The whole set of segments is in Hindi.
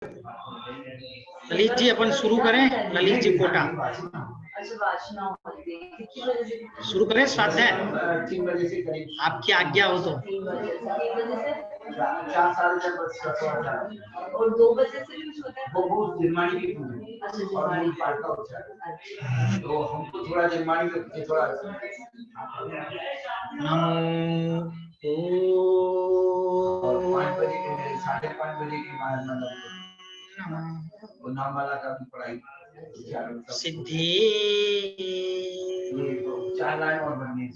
ललित जी अपन शुरू करें। ललित जी कोटा शुरू करें। स्वाध्याय 3 बजे से करीब आपकी आज्ञा हो तो। 3 बजे से 4 साढ़े 4 बजे और 2 बजे से कुछ होता है वो निर्माणी की पूरी और मूल पाठ का उच्चारण। तो हमको थोड़ा निर्माणी के पीछे थोड़ा नमो और 5 बजे के 5:30 बजे की मतलब वो नाम वाला का भी पढ़ाई सिद्धि 4 लाइन और बननी है।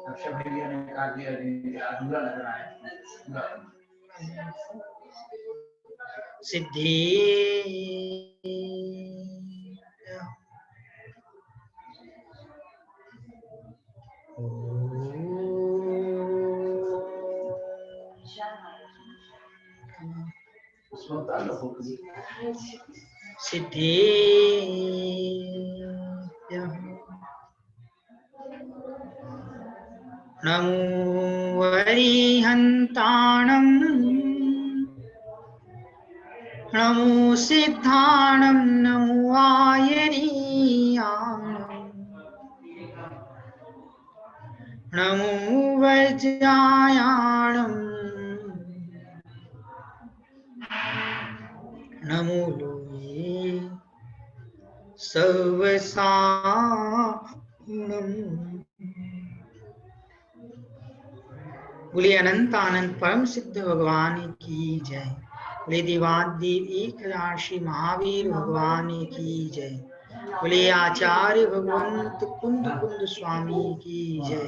अक्षय भैया ने कहा कि अधूरा लग रहा है। सिद्धि सिद्धि नमो वरिहन्ताणं नमो सिद्धाणं नमो आयरीयाणं नमो वज्रायाणं नमो लोये सर्वसाणं। बोलिए अनंत आनंद परम सिद्ध भगवान की जय। बोले देवादि एक राशि महावीर भगवान की जय। बोले आचार्य भगवंत कुंद कुंद स्वामी की जय।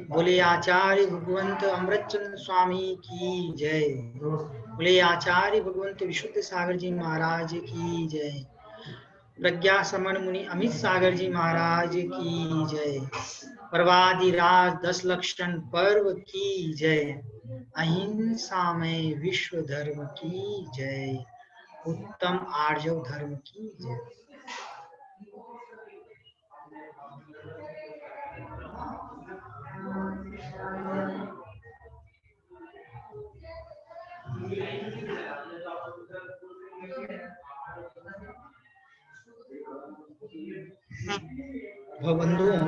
बोले आचार्य भगवंत अमृतचंद स्वामी की जय। बोले आचार्य भगवंत विशुद्ध सागर जी महाराज की जय। प्रज्ञा समन मुनि अमित सागर जी महाराज की जय। पर्वाधिराज 10 लक्षण पर्व की जय। अहिंसा में विश्व धर्म की जय। उत्तम आर्जव धर्म की जय। बंधुओं,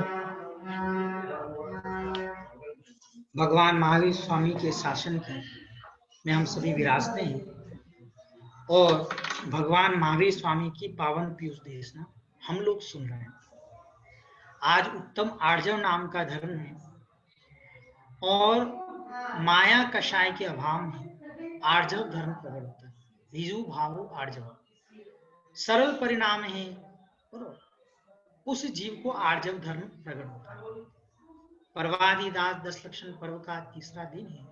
भगवान महावीर स्वामी के शासन के में हम सभी विराजते हैं और भगवान महावीर स्वामी की पावन पीयूष देशना हम लोग सुन रहे हैं। आज उत्तम आर्जव नाम का धर्म है और माया कषाय के अभाव में आर्जव धर्म प्रकट होता है। ऋजु भावो आर्जव सरल परिणाम है, उस जीव को आर्जव धर्म प्रकट होता है। पर्वाधिदास 10 लक्षण पर्व का तीसरा दिन है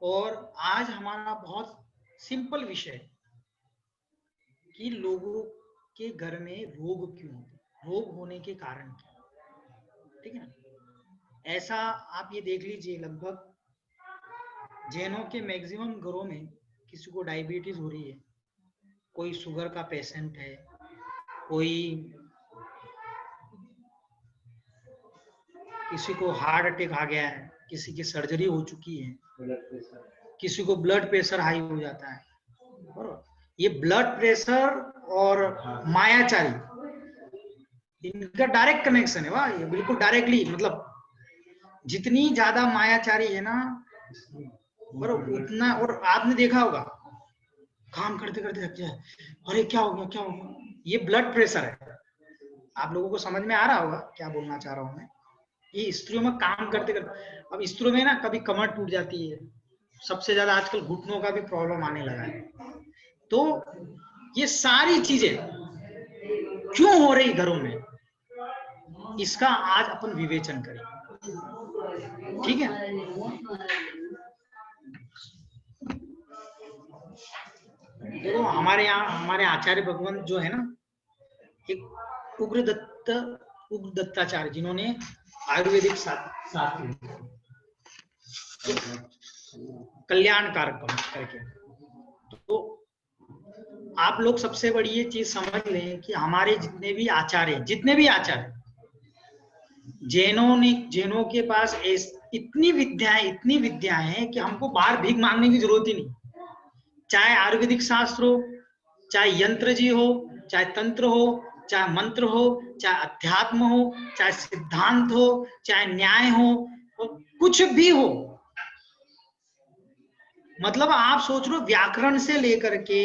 और आज हमारा बहुत सिंपल विषय है कि लोगों के घर में रोग क्यों होते, रोग होने के कारण क्या, ठीक है ना। ऐसा आप ये देख लीजिए, लगभग जैनों के मैक्सिमम घरों में किसी को डायबिटीज हो रही है, कोई शुगर का पेशेंट है, कोई किसी को हार्ट अटैक आ गया है, किसी की सर्जरी हो चुकी है, किसी को ब्लड प्रेशर हाई हो जाता है। और ये ब्लड प्रेशर और मायाचारी इनका डायरेक्ट कनेक्शन है। वाह, ये बिल्कुल डायरेक्टली, मतलब जितनी ज्यादा मायाचारी है ना और उतना, और आपने देखा होगा काम करते करते थक जाए, अरे क्या हो गया क्या हो गया, ये ब्लड प्रेशर है। आप लोगों को समझ में आ रहा होगा क्या बोलना चाह रहा हूं मैं। ये स्त्रियों में काम करते करते, अब स्त्रियों में ना कभी कमर टूट जाती है, सबसे ज्यादा आजकल घुटनों का भी प्रॉब्लम आने लगा है। तो ये सारी चीजें क्यों हो रही घरों में, इसका आज अपन विवेचन करें, ठीक है। देखो हमारे यहाँ हमारे आचार्य भगवंत जो है ना, एक उग्र दत्ताचार्य, जिन्होंने आयुर्वेदिक शास्त्र कल्याणकारक करके, तो आप लोग सबसे बड़ी ये चीज समझ लें कि हमारे जितने भी आचार्य जैनों के पास इतनी विद्याएं हैं कि हमको बाहर भीख मांगने की जरूरत ही नहीं। चाहे आयुर्वेदिक शास्त्र हो, चाहे यंत्र जी हो, चाहे तंत्र हो, चाहे मंत्र हो, चाहे अध्यात्म हो, चाहे सिद्धांत हो, चाहे न्याय हो, कुछ भी हो। मतलब आप सोच लो व्याकरण से लेकर के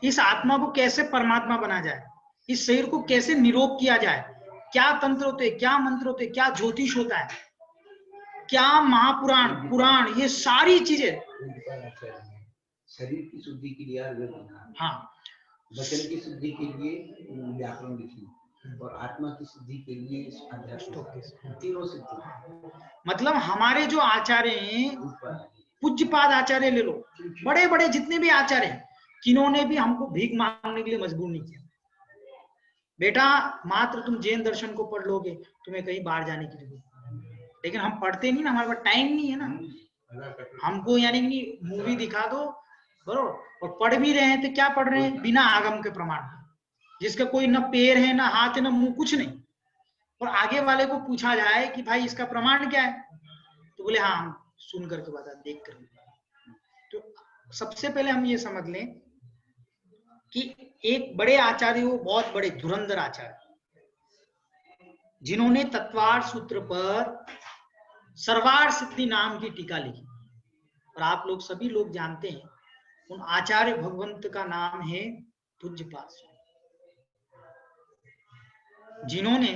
इस आत्मा को कैसे परमात्मा बना जाए, इस शरीर को कैसे निरोग किया जाए, क्या तंत्र होते, क्या मंत्र होते, क्या ज्योतिष होता है, क्या महापुराण पुराण, ये सारी चीजें। शरीर की शुद्धि के लिए हाँ, वचन की शुद्धि के लिए व्याकरण लिखी और आत्मा की शुद्धि के लिए तीनों सिद्धि। मतलब हमारे जो आचार्य हैं, पूज्यपाद आचार्य ले लो, बड़े बड़े जितने भी आचार्य हैं, किन्होंने भी हमको भीख मांगने के लिए मजबूर नहीं किया। बेटा मात्र तुम जैन दर्शन को पढ़ लोगे, तुम्हें कहीं बाहर जाने की जरूरत नहीं। लेकिन हम पढ़ते नहीं ना, हमारे पास टाइम नहीं है ना। हमको यानी कि मूवी दिखा दो बरोबर, और पढ़ भी रहे हैं तो क्या पढ़ रहे हैं, बिना आगम के प्रमाण, जिसका कोई न पैर है, ना हाथ है, ना मुंह, कुछ नहीं। और आगे वाले को पूछा जाए कि भाई इसका प्रमाण क्या है, तो बोले हाँ हम सुन करके बता, देख कर। तो सबसे पहले हम ये समझ लें कि एक बड़े आचार्य हो, बहुत बड़े धुरंधर आचार्य, जिन्होंने तत्वार्थ सूत्र पर सर्वार्थ सिद्धि नाम की टीका लिखी। और आप लोग सभी लोग जानते हैं उन आचार्य भगवंत का नाम है पूज्यपाद, जिन्होंने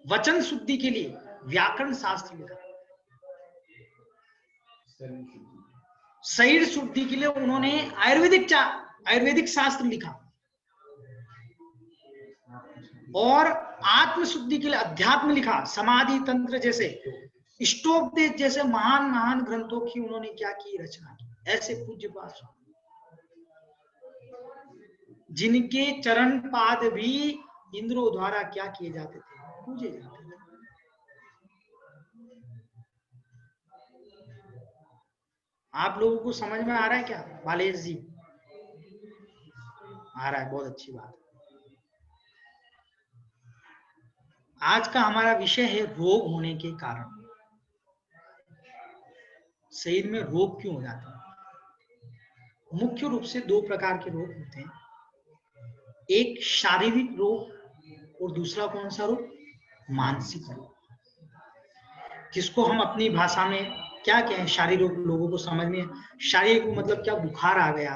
वचन शुद्धि के लिए व्याकरण शास्त्र लिखा, शरीर शुद्धि के लिए उन्होंने आयुर्वेदिक शास्त्र लिखा, और आत्म शुद्धि के लिए अध्यात्म लिखा, समाधि तंत्र जैसे, इष्टोपदेश जैसे महान महान ग्रंथों की उन्होंने क्या की, रचना की। ऐसे पूज्यपाद जिनके चरण पाद भी इंद्रों द्वारा क्या किए जाते थे, पूजे जाते थे। आप लोगों को समझ में आ रहा है क्या बालेश जी? आ रहा है, बहुत अच्छी बात। आज का हमारा विषय है रोग होने के कारण। शरीर में रोग क्यों हो जाते हैं? मुख्य रूप से दो प्रकार के रोग होते हैं, एक शारीरिक रोग और दूसरा कौन सा रोग, मानसिक रोग, जिसको हम अपनी भाषा में क्या कहें, शारीरिक लोगों को समझ में, शारीरिक मतलब क्या, बुखार आ गया,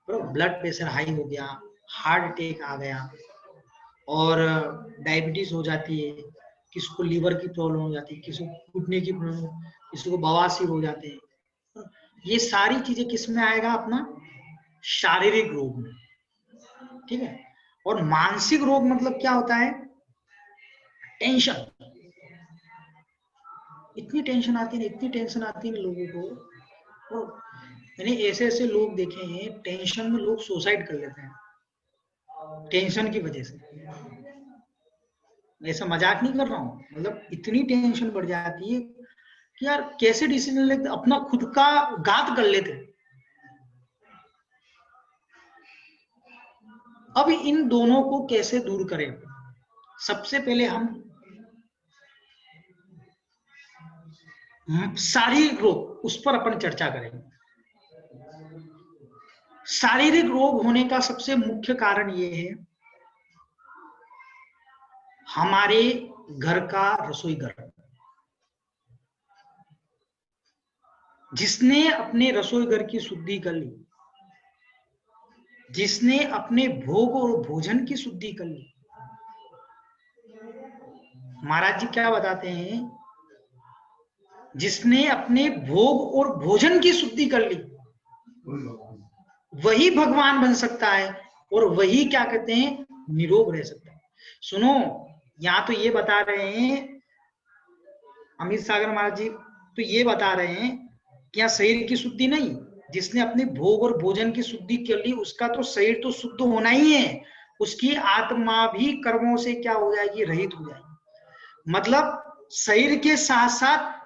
ब्लड प्रेशर हाई हो गया, हार्ट अटैक आ गया, और डायबिटीज हो जाती है, किसी को लीवर की प्रॉब्लम हो जाती है, किसी को घुटने की प्रॉब्लम, किसी को बवासीर हो जाते हैं। ये सारी चीजें किस में आएगा, अपना शारीरिक रोग में, ठीक है। और मानसिक रोग मतलब क्या होता है, टेंशन। इतनी टेंशन आती है लोगों को। मैंने ऐसे ऐसे लोग देखे हैं, टेंशन में लोग सुसाइड कर लेते हैं, टेंशन की वजह से। मैं ऐसा मजाक नहीं कर रहा हूँ, मतलब इतनी टेंशन बढ़ जाती है कि यार कैसे डिसीजन लेते, अपना खुद का घात कर लेते। अब इन दोनों को कैसे दूर करें? सबसे पहले हम शारीरिक रोग, उस पर अपन चर्चा करेंगे। शारीरिक रोग होने का सबसे मुख्य कारण यह है, हमारे घर का रसोई घर, जिसने अपने रसोई घर की शुद्धि कर ली, जिसने अपने भोग और भोजन की शुद्धि कर ली। महाराज जी क्या बताते हैं, जिसने अपने भोग और भोजन की शुद्धि कर ली, वही भगवान बन सकता है, और वही क्या कहते हैं, निरोग रह सकता है। सुनो, यहाँ तो ये बता रहे हैं अमित सागर महाराज जी, तो ये बता रहे हैं कि यहाँ शरीर की शुद्धि नहीं, जिसने अपने भोग और भोजन की शुद्धि कर ली, उसका तो शरीर तो शुद्ध होना ही है, उसकी आत्मा भी कर्मों से क्या हो जाएगी, रहित हो जाएगी। मतलब शरीर के साथ साथ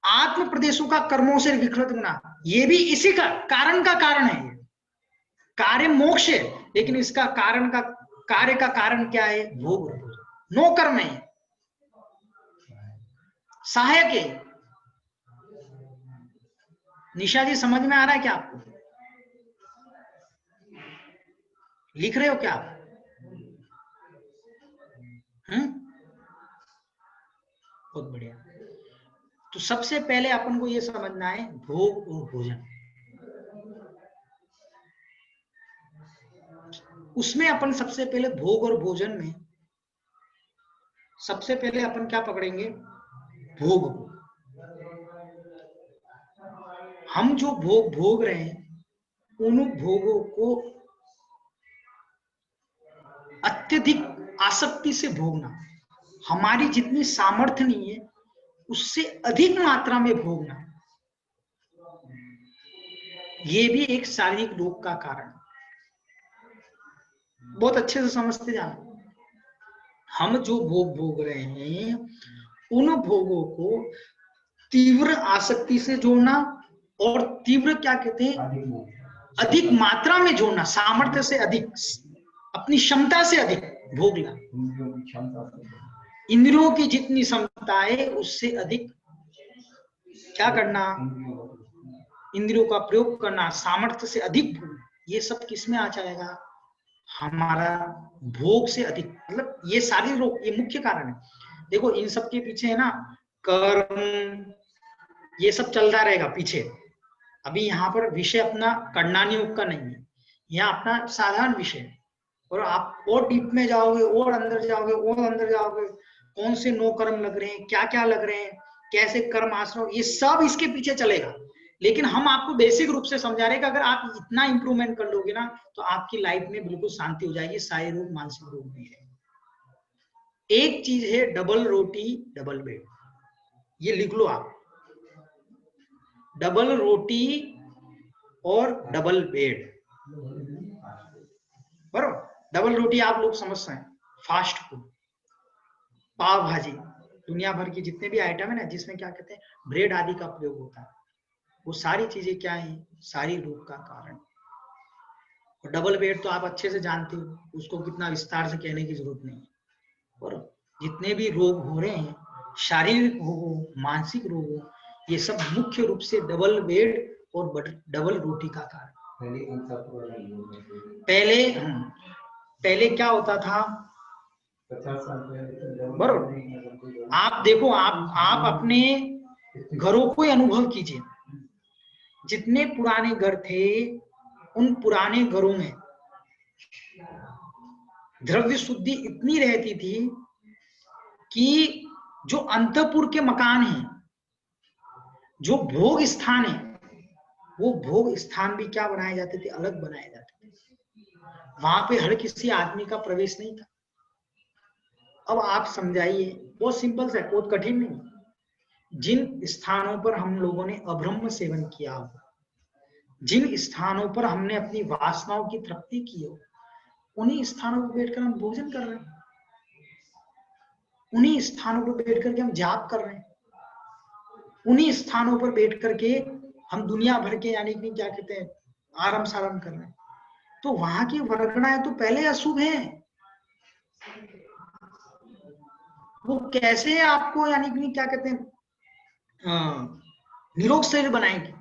आत्म प्रदेशों का कर्मों से विकृत होना, ये भी इसी का कारण है। कार्य मोक्ष है, लेकिन इसका कार्य का कारण क्या है, भोग। नो कर्म है, सहायक है। निशा जी समझ में आ रहा है क्या आपको? लिख रहे हो क्या आप? बहुत बढ़िया। तो सबसे पहले अपन को ये समझना है भोग और भोजन। उसमें अपन सबसे पहले भोग और भोजन में सबसे पहले अपन क्या पकड़ेंगे? भोग। हम जो भोग भोग रहे हैं उन भोगों को अत्यधिक आसक्ति से भोगना, हमारी जितनी सामर्थ्य नहीं है उससे अधिक मात्रा में भोगना, ये भी एक शारीरिक रोग का कारण। बहुत अच्छे से समझते जाना। हम जो भोग भोग रहे हैं उन भोगों को तीव्र आसक्ति से जोड़ना और तीव्र क्या कहते हैं, अधिक मात्रा में जोड़ना, सामर्थ्य से अधिक, अपनी क्षमता से अधिक भोगना। इंद्रियों की जितनी क्षमता है उससे अधिक क्या करना? इंद्रियों का प्रयोग करना, सामर्थ्य से अधिक भोग। ये सब किसमें आ जाएगा? हमारा भोग से अधिक। मतलब ये सारी रोग, ये मुख्य कारण है। देखो इन सब के पीछे है ना कर्म, ये सब चलता रहेगा पीछे। अभी यहाँ पर विषय अपना करणानी योग का नहीं है, यहाँ अपना साधारण विषय है। और आप और डीप में जाओगे और अंदर जाओगे और अंदर जाओगे, कौन से 9 कर्म लग रहे हैं, क्या क्या लग रहे हैं, कैसे कर्म आश्रम, ये सब इसके पीछे चलेगा। लेकिन हम आपको बेसिक रूप से समझा रहे हैं कि अगर आप इतना इंप्रूवमेंट कर लोगे ना तो आपकी लाइफ में बिल्कुल शांति हो जाएगी, सारे रोग मानसिक रोग नहीं रहेंगे। एक चीज है डबल रोटी डबल बेड, ये लिख लो आप। डबल रोटी और डबल बेड, बराबर। डबल रोटी आप लोग समझते हैं, फास्ट फूड, पाव भाजी, दुनिया भर की जितने भी आइटम है ना जिसमें क्या कहते हैं ब्रेड आदि का प्रयोग होता है, वो सारी चीजें क्या है? सारी रोग का कारण। और डबल बेड तो आप अच्छे से जानते हो, उसको कितना विस्तार से कहने की जरूरत नहीं है। और जितने भी रोग हो रहे हैं, शारीरिक रोग हो, मानसिक रोग हो, ये सब मुख्य रूप से डबल बेड और डबल रोटी का कारण। पहले क्या होता था? बरोबर। आप देखो, आप अपने घरों को ही अनुभव कीजिए। जितने पुराने घर थे उन पुराने घरों में द्रव्य शुद्धि इतनी रहती थी कि जो अंतःपुर के मकान हैं, जो भोग स्थान है, वो भोग स्थान भी क्या बनाए जाते थे? अलग बनाए जाते थे। वहां पे हर किसी आदमी का प्रवेश नहीं था। अब आप समझाइए, बहुत सिंपल सा, बहुत कठिन नहीं। जिन स्थानों पर हम लोगों ने अब्रह्म सेवन किया हो, जिन स्थानों पर हमने अपनी वासनाओं की तृप्ति की हो, उन्हीं स्थानों पर बैठकर हम भोजन कर रहे हैं, उन्हीं स्थानों पर बैठ करके हम जाप कर रहे हैं, उन्हीं स्थानों पर बैठ करके हम दुनिया भर के यानी कि क्या कहते हैं आराम साराम कर रहे हैं। तो वहां की वर्गणाएं तो पहले अशुभ है, वो कैसे आपको यानी कि क्या कहते हैं निरोग शरीर बनाएंगे?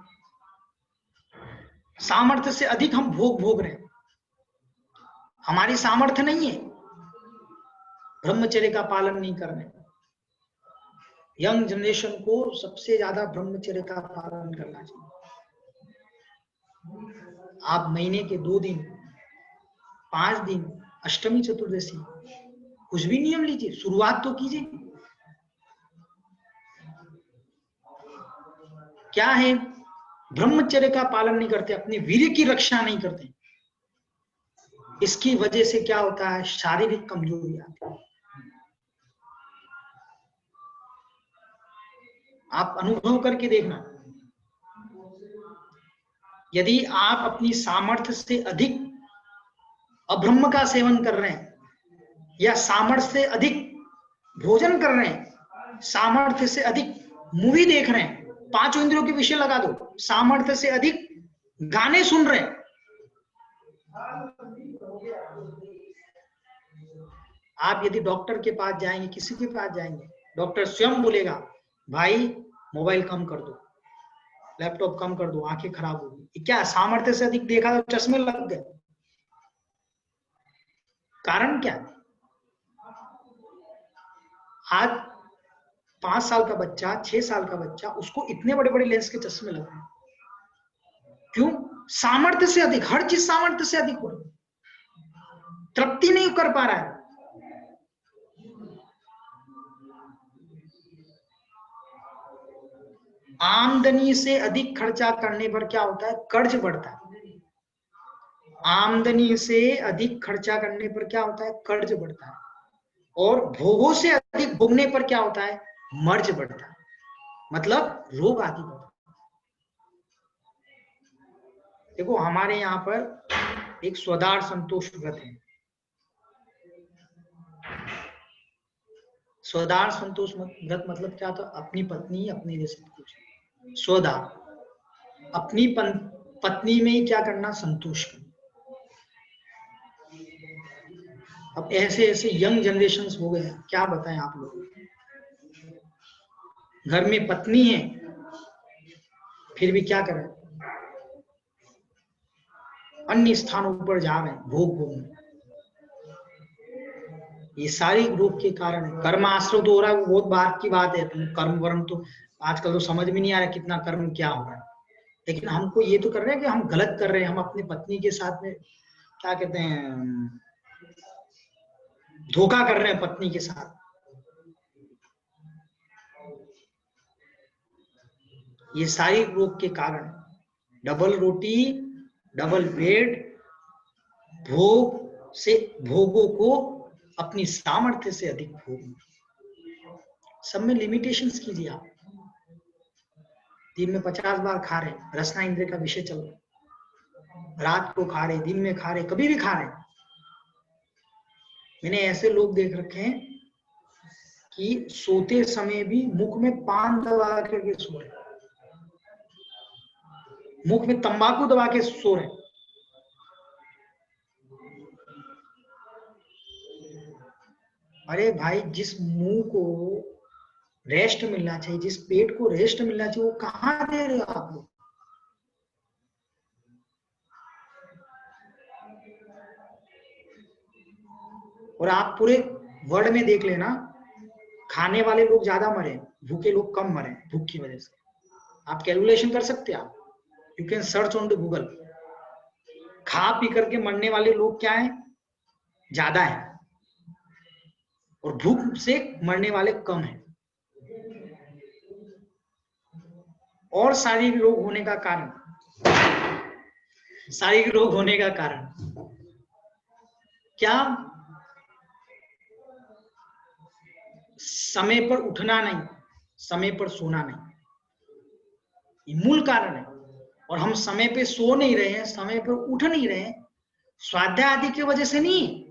सामर्थ्य से अधिक हम भोग भोग रहे हैं, हमारी सामर्थ्य नहीं है, ब्रह्मचर्य का पालन नहीं कर रहे। यंग जनरेशन को सबसे ज्यादा ब्रह्मचर्य का पालन करना चाहिए। आप महीने के 2 दिन, 5 दिन, अष्टमी चतुर्दशी, कुछ भी नियम लीजिए, शुरुआत तो कीजिए। क्या है? ब्रह्मचर्य का पालन नहीं करते, अपने वीर्य की रक्षा नहीं करते। इसकी वजह से क्या होता है? शारीरिक कमजोरी आती है। आप अनुभव करके देखना, यदि आप अपनी सामर्थ्य से अधिक अब्रह्म का सेवन कर रहे हैं या सामर्थ्य से अधिक भोजन कर रहे हैं, सामर्थ्य से अधिक मूवी देख रहे हैं, 5 इंद्रियों के विषय लगा दो, सामर्थ्य से अधिक गाने सुन रहे हैं, आप यदि डॉक्टर के पास जाएंगे, किसी के पास जाएंगे, डॉक्टर स्वयं बोलेगा भाई मोबाइल कम कर दो, लैपटॉप कम कर दो, आंखें खराब होगी। क्या सामर्थ्य से अधिक देखा तो चश्मे लग गए? कारण क्या? आज 5 साल का बच्चा, 6 साल का बच्चा, उसको इतने बड़े बड़े लेंस के चश्मे लग रहे हैं। क्यों? सामर्थ्य से अधिक, हर चीज सामर्थ्य से अधिक हो, तृप्ति नहीं कर पा रहा है। आमदनी से अधिक खर्चा करने पर क्या होता है? कर्ज बढ़ता है। आमदनी से अधिक खर्चा करने पर क्या होता है? कर्ज बढ़ता है। और भोगों से अधिक भोगने पर क्या होता है? मर्ज बढ़ता है, मतलब रोग आदि बढ़ता है। देखो हमारे यहाँ पर एक स्वदार संतोष व्रत है। स्वदार संतोष व्रत मतलब क्या था? अपनी पत्नी अपने लिए सब कुछ। स्वदार, अपनी पत्नी में ही क्या करना? संतोष करना। अब ऐसे ऐसे यंग जनरेशन्स हो गए, क्या बताएं आप लोग। घर में पत्नी है फिर भी क्या करें? अन्य स्थानों पर जा रहे हैं भोग भोगने। ये सारी रोग के कारण है। कर्म आश्रित हो रहा है वो बहुत बात की बात है। कर्म वर्म तो आजकल तो समझ में नहीं आ रहा कितना कर्म क्या हो रहा है। लेकिन हमको ये तो कर रहे हैं कि हम गलत कर रहे हैं। हम अपनी पत्नी के साथ में क्या कहते हैं, धोखा कर रहे हैं पत्नी के साथ। ये सारी रोग के कारण, डबल रोटी, डबल बेड, भोग से भोगों को अपनी सामर्थ्य से अधिक भोग। सब में लिमिटेशंस कीजिए आप। दिन में 50 बार खा रहे, रसना इंद्रिय का विषय चल रहा, रात को खा रहे, दिन में खा रहे, कभी भी खा रहे। मैंने ऐसे लोग देख रखे हैं कि सोते समय भी मुख में पान दबा करके सो रहे, मुख में तंबाकू दबा के सो रहे। अरे भाई, जिस मुंह को रेस्ट मिलना चाहिए, जिस पेट को रेस्ट मिलना चाहिए, वो कहां दे रहे हो आप लोग? और आप पूरे वर्ल्ड में देख लेना, खाने वाले लोग ज्यादा मरे, भूखे लोग कम मरे भूख की वजह से। आप कैलकुलेशन कर सकते हैं, आप you can search on the Google. खा पी करके मरने वाले लोग क्या है? ज्यादा है, और भूख से मरने वाले कम है। और शारीरिक रोग होने का कारण, शारीरिक रोग होने का कारण क्या? समय पर उठना नहीं, समय पर सोना नहीं, ये मूल कारण है। और हम समय पे सो नहीं रहे हैं, समय पर उठ नहीं रहे हैं, स्वाध्याय आदि की वजह से नहीं,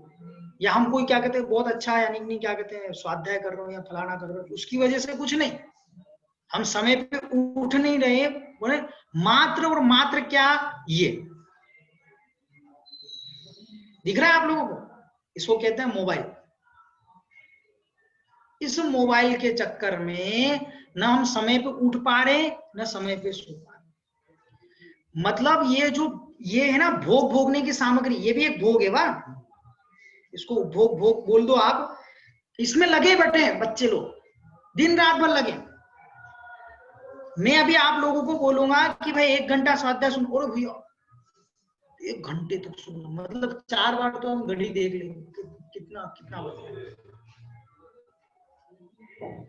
या हम कोई क्या कहते हैं बहुत अच्छा है यानी नहीं क्या कहते हैं स्वाध्याय कर रहे हो या फलाना कर रहे हो उसकी वजह से कुछ नहीं। हम समय पे उठ नहीं रहे, बोले मात्र और मात्र क्या? ये दिख रहा है आप लोगों को? इसको कहते हैं मोबाइल। इस मोबाइल के चक्कर में न हम समय पे उठ पा रहे, न समय पे सो पा रहे। मतलब ये है ना भोग भोगने की सामग्री, ये भी एक भोग है वाह, इसको भोग भोग बोल दो आप। इसमें लगे बैठे हैं बच्चे लोग, दिन रात भर लगे। मैं अभी आप लोगों को बोलूंगा कि भाई 1 घंटा स्वाध्याय सुनो, और भैया 1 घंटे तक सुनो, मतलब 4 बार तो हम घड़ी देख लेंगे कितना कितना बजे।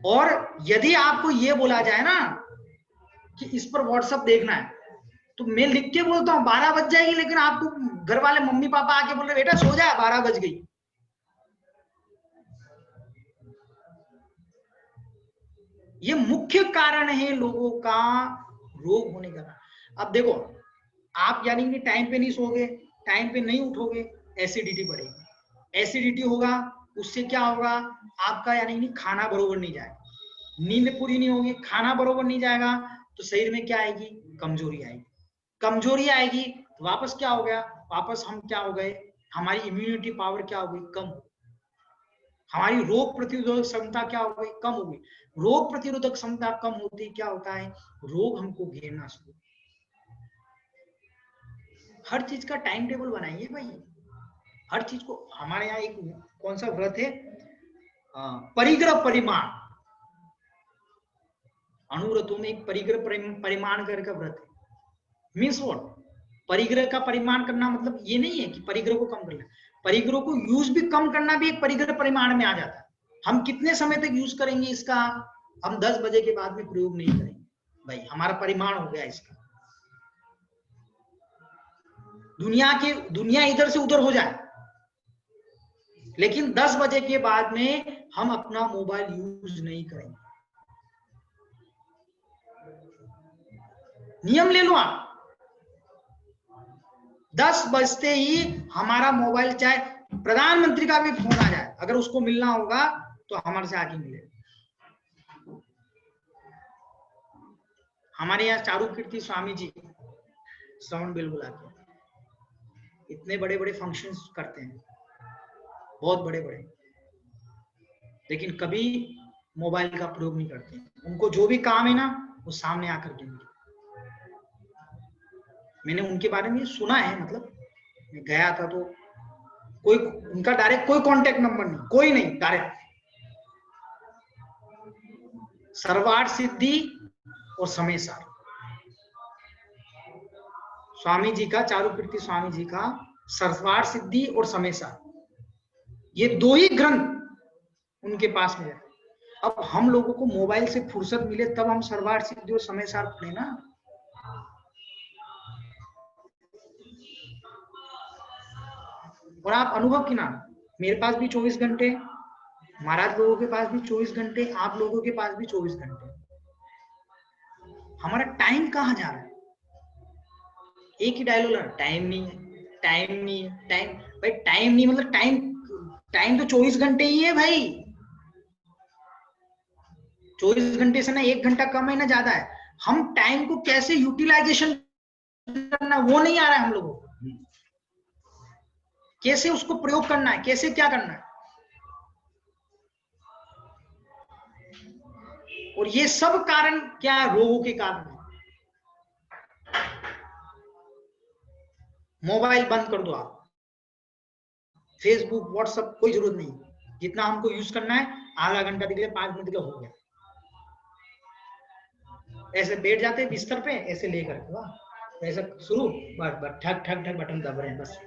और यदि आपको ये बोला जाए ना कि इस पर व्हाट्सएप देखना है, तो मैं लिख के बोलता हूँ 12 बज जाएगी, लेकिन आपको घर वाले मम्मी पापा आके बोल रहे बेटा सो जाए, 12 बज गई। ये मुख्य कारण है लोगों का रोग होने का। अब देखो, आप यानी कि टाइम पे नहीं सोओगे, टाइम पे नहीं उठोगे, एसिडिटी बढ़ेगी। एसिडिटी होगा, उससे क्या होगा? आपका यानी कि खाना बरोबर नहीं जाएगा, नींद पूरी नहीं होगी, खाना बरोबर नहीं जाएगा, तो शरीर में क्या आएगी? कमजोरी आएगी। कमजोरी आएगी तो वापस क्या हो गया? वापस हम क्या हो गए? हमारी इम्यूनिटी पावर क्या हो गई? कम। हमारी रोग प्रतिरोधक क्षमता क्या हो गई, कम हो गई। रोग प्रतिरोधक क्षमता कम होती क्या होता है, रोग हमको घेरना शुरू। हर चीज का टाइम टेबल बनाइए भाई, हर चीज को। हमारे यहाँ एक कौन सा व्रत है, परिग्रह परिमाण, अनुव्रतों में एक परिग्रह परिमाण करके व्रत है। मीन्स व्हाट, परिग्रह का परिमाण करना मतलब ये नहीं है कि परिग्रह को कम करना, परिग्रह को यूज भी कम करना भी एक परिग्रह परिमाण में आ जाता है। हम कितने समय तक यूज करेंगे इसका, हम 10 बजे के बाद में प्रयोग नहीं करेंगे भाई, हमारा परिमाण हो गया इसका। दुनिया इधर से उधर हो जाए, लेकिन 10 बजे के बाद में हम अपना मोबाइल यूज नहीं करेंगे। नियम ले लो आप, 10 बजते ही हमारा मोबाइल, चाहे प्रधानमंत्री का भी फोन आ जाए, अगर उसको मिलना होगा तो हमारे से आगे मिले। हमारे यहाँ चारुकीर्ति स्वामी जी श्रवण बेलगोला के इतने बड़े बड़े फंक्शंस करते हैं, बहुत बड़े बड़े, लेकिन कभी मोबाइल का प्रयोग नहीं करते। उनको जो भी काम है ना, वो सामने आकर के मिले। मैंने उनके बारे में सुना है, मतलब मैं गया था तो कोई उनका डायरेक्ट कोई कांटेक्ट नंबर नहीं, कोई नहीं, डायरेक्ट सर्वार्थ सिद्धि और समय सार। स्वामी जी का, चारुकीर्ति स्वामी जी का सर्वार्थ सिद्धि और समय सार, ये दो ही ग्रंथ उनके पास में है। अब हम लोगों को मोबाइल से फुर्सत मिले तब हम सर्वार्थ सिद्धि और समय सार पढ़े ना। और आप अनुभव की ना, मेरे पास भी 24 घंटे, महाराज लोगों के पास भी 24 घंटे, आप लोगों के पास भी 24 घंटे। हमारा टाइम कहाँ जा रहा है? एक ही डायलॉग, टाइम नहीं है, टाइम नहीं है, टाइम। भाई टाइम नहीं मतलब टाइम तो 24 घंटे ही है भाई। 24 घंटे से ना 1 घंटा कम है ना ज्यादा है। हम टाइम को कैसे यूटिलाइजेशन करना, वो नहीं आ रहा है हम लोगों को। कैसे उसको प्रयोग करना है, कैसे क्या करना है। और ये सब कारण क्या है, रोगों के कारण है। मोबाइल बंद कर दो आप, फेसबुक व्हाट्सएप कोई जरूरत नहीं, जितना हमको यूज करना है आधा घंटा दिख लिया, 5 मिनट दिख लिया, हो गया। ऐसे बैठ जाते हैं बिस्तर पे, ऐसे लेकर के ऐसा शुरू, बस ठक ठक ठक बटन दब रहे हैं, बस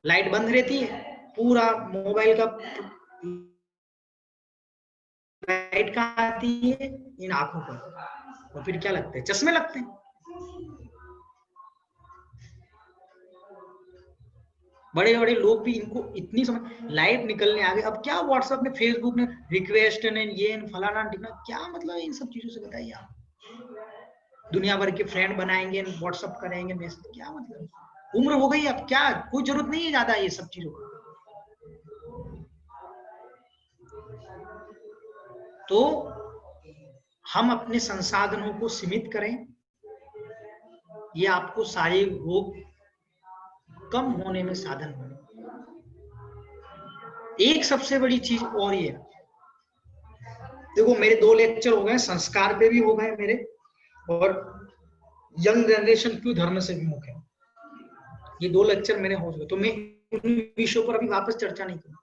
लाइट बंद रहती है, पूरा मोबाइल का लाइट कहाँ आती है, इन आंखों पर, और फिर क्या लगते हैं, चश्मे लगते हैं। बड़े बड़े लोग भी इनको इतनी समझ, लाइट निकलने आ गए। अब क्या व्हाट्सएप में, फेसबुक में रिक्वेस्ट ने, ये फलाना टिकना, क्या मतलब इन सब चीजों से, बताइए आप। दुनिया भर के फ्रेंड बनाएंगे, व्हाट्सएप करेंगे, मैसेज, क्या मतलब। उम्र हो गई अब, क्या कोई जरूरत नहीं है ज्यादा ये सब चीजों को। तो हम अपने संसाधनों को सीमित करें, ये आपको शारीरिक रोग कम होने में साधन बने। एक सबसे बड़ी चीज और ये, देखो मेरे 2 लेक्चर हो गए, संस्कार पे भी हो गए मेरे, और यंग जनरेशन क्यों धर्म से विमुख है, ये 2 लेक्चर मेरे हो चुके। तो मैं उन विषयों पर अभी वापस चर्चा नहीं करूँ।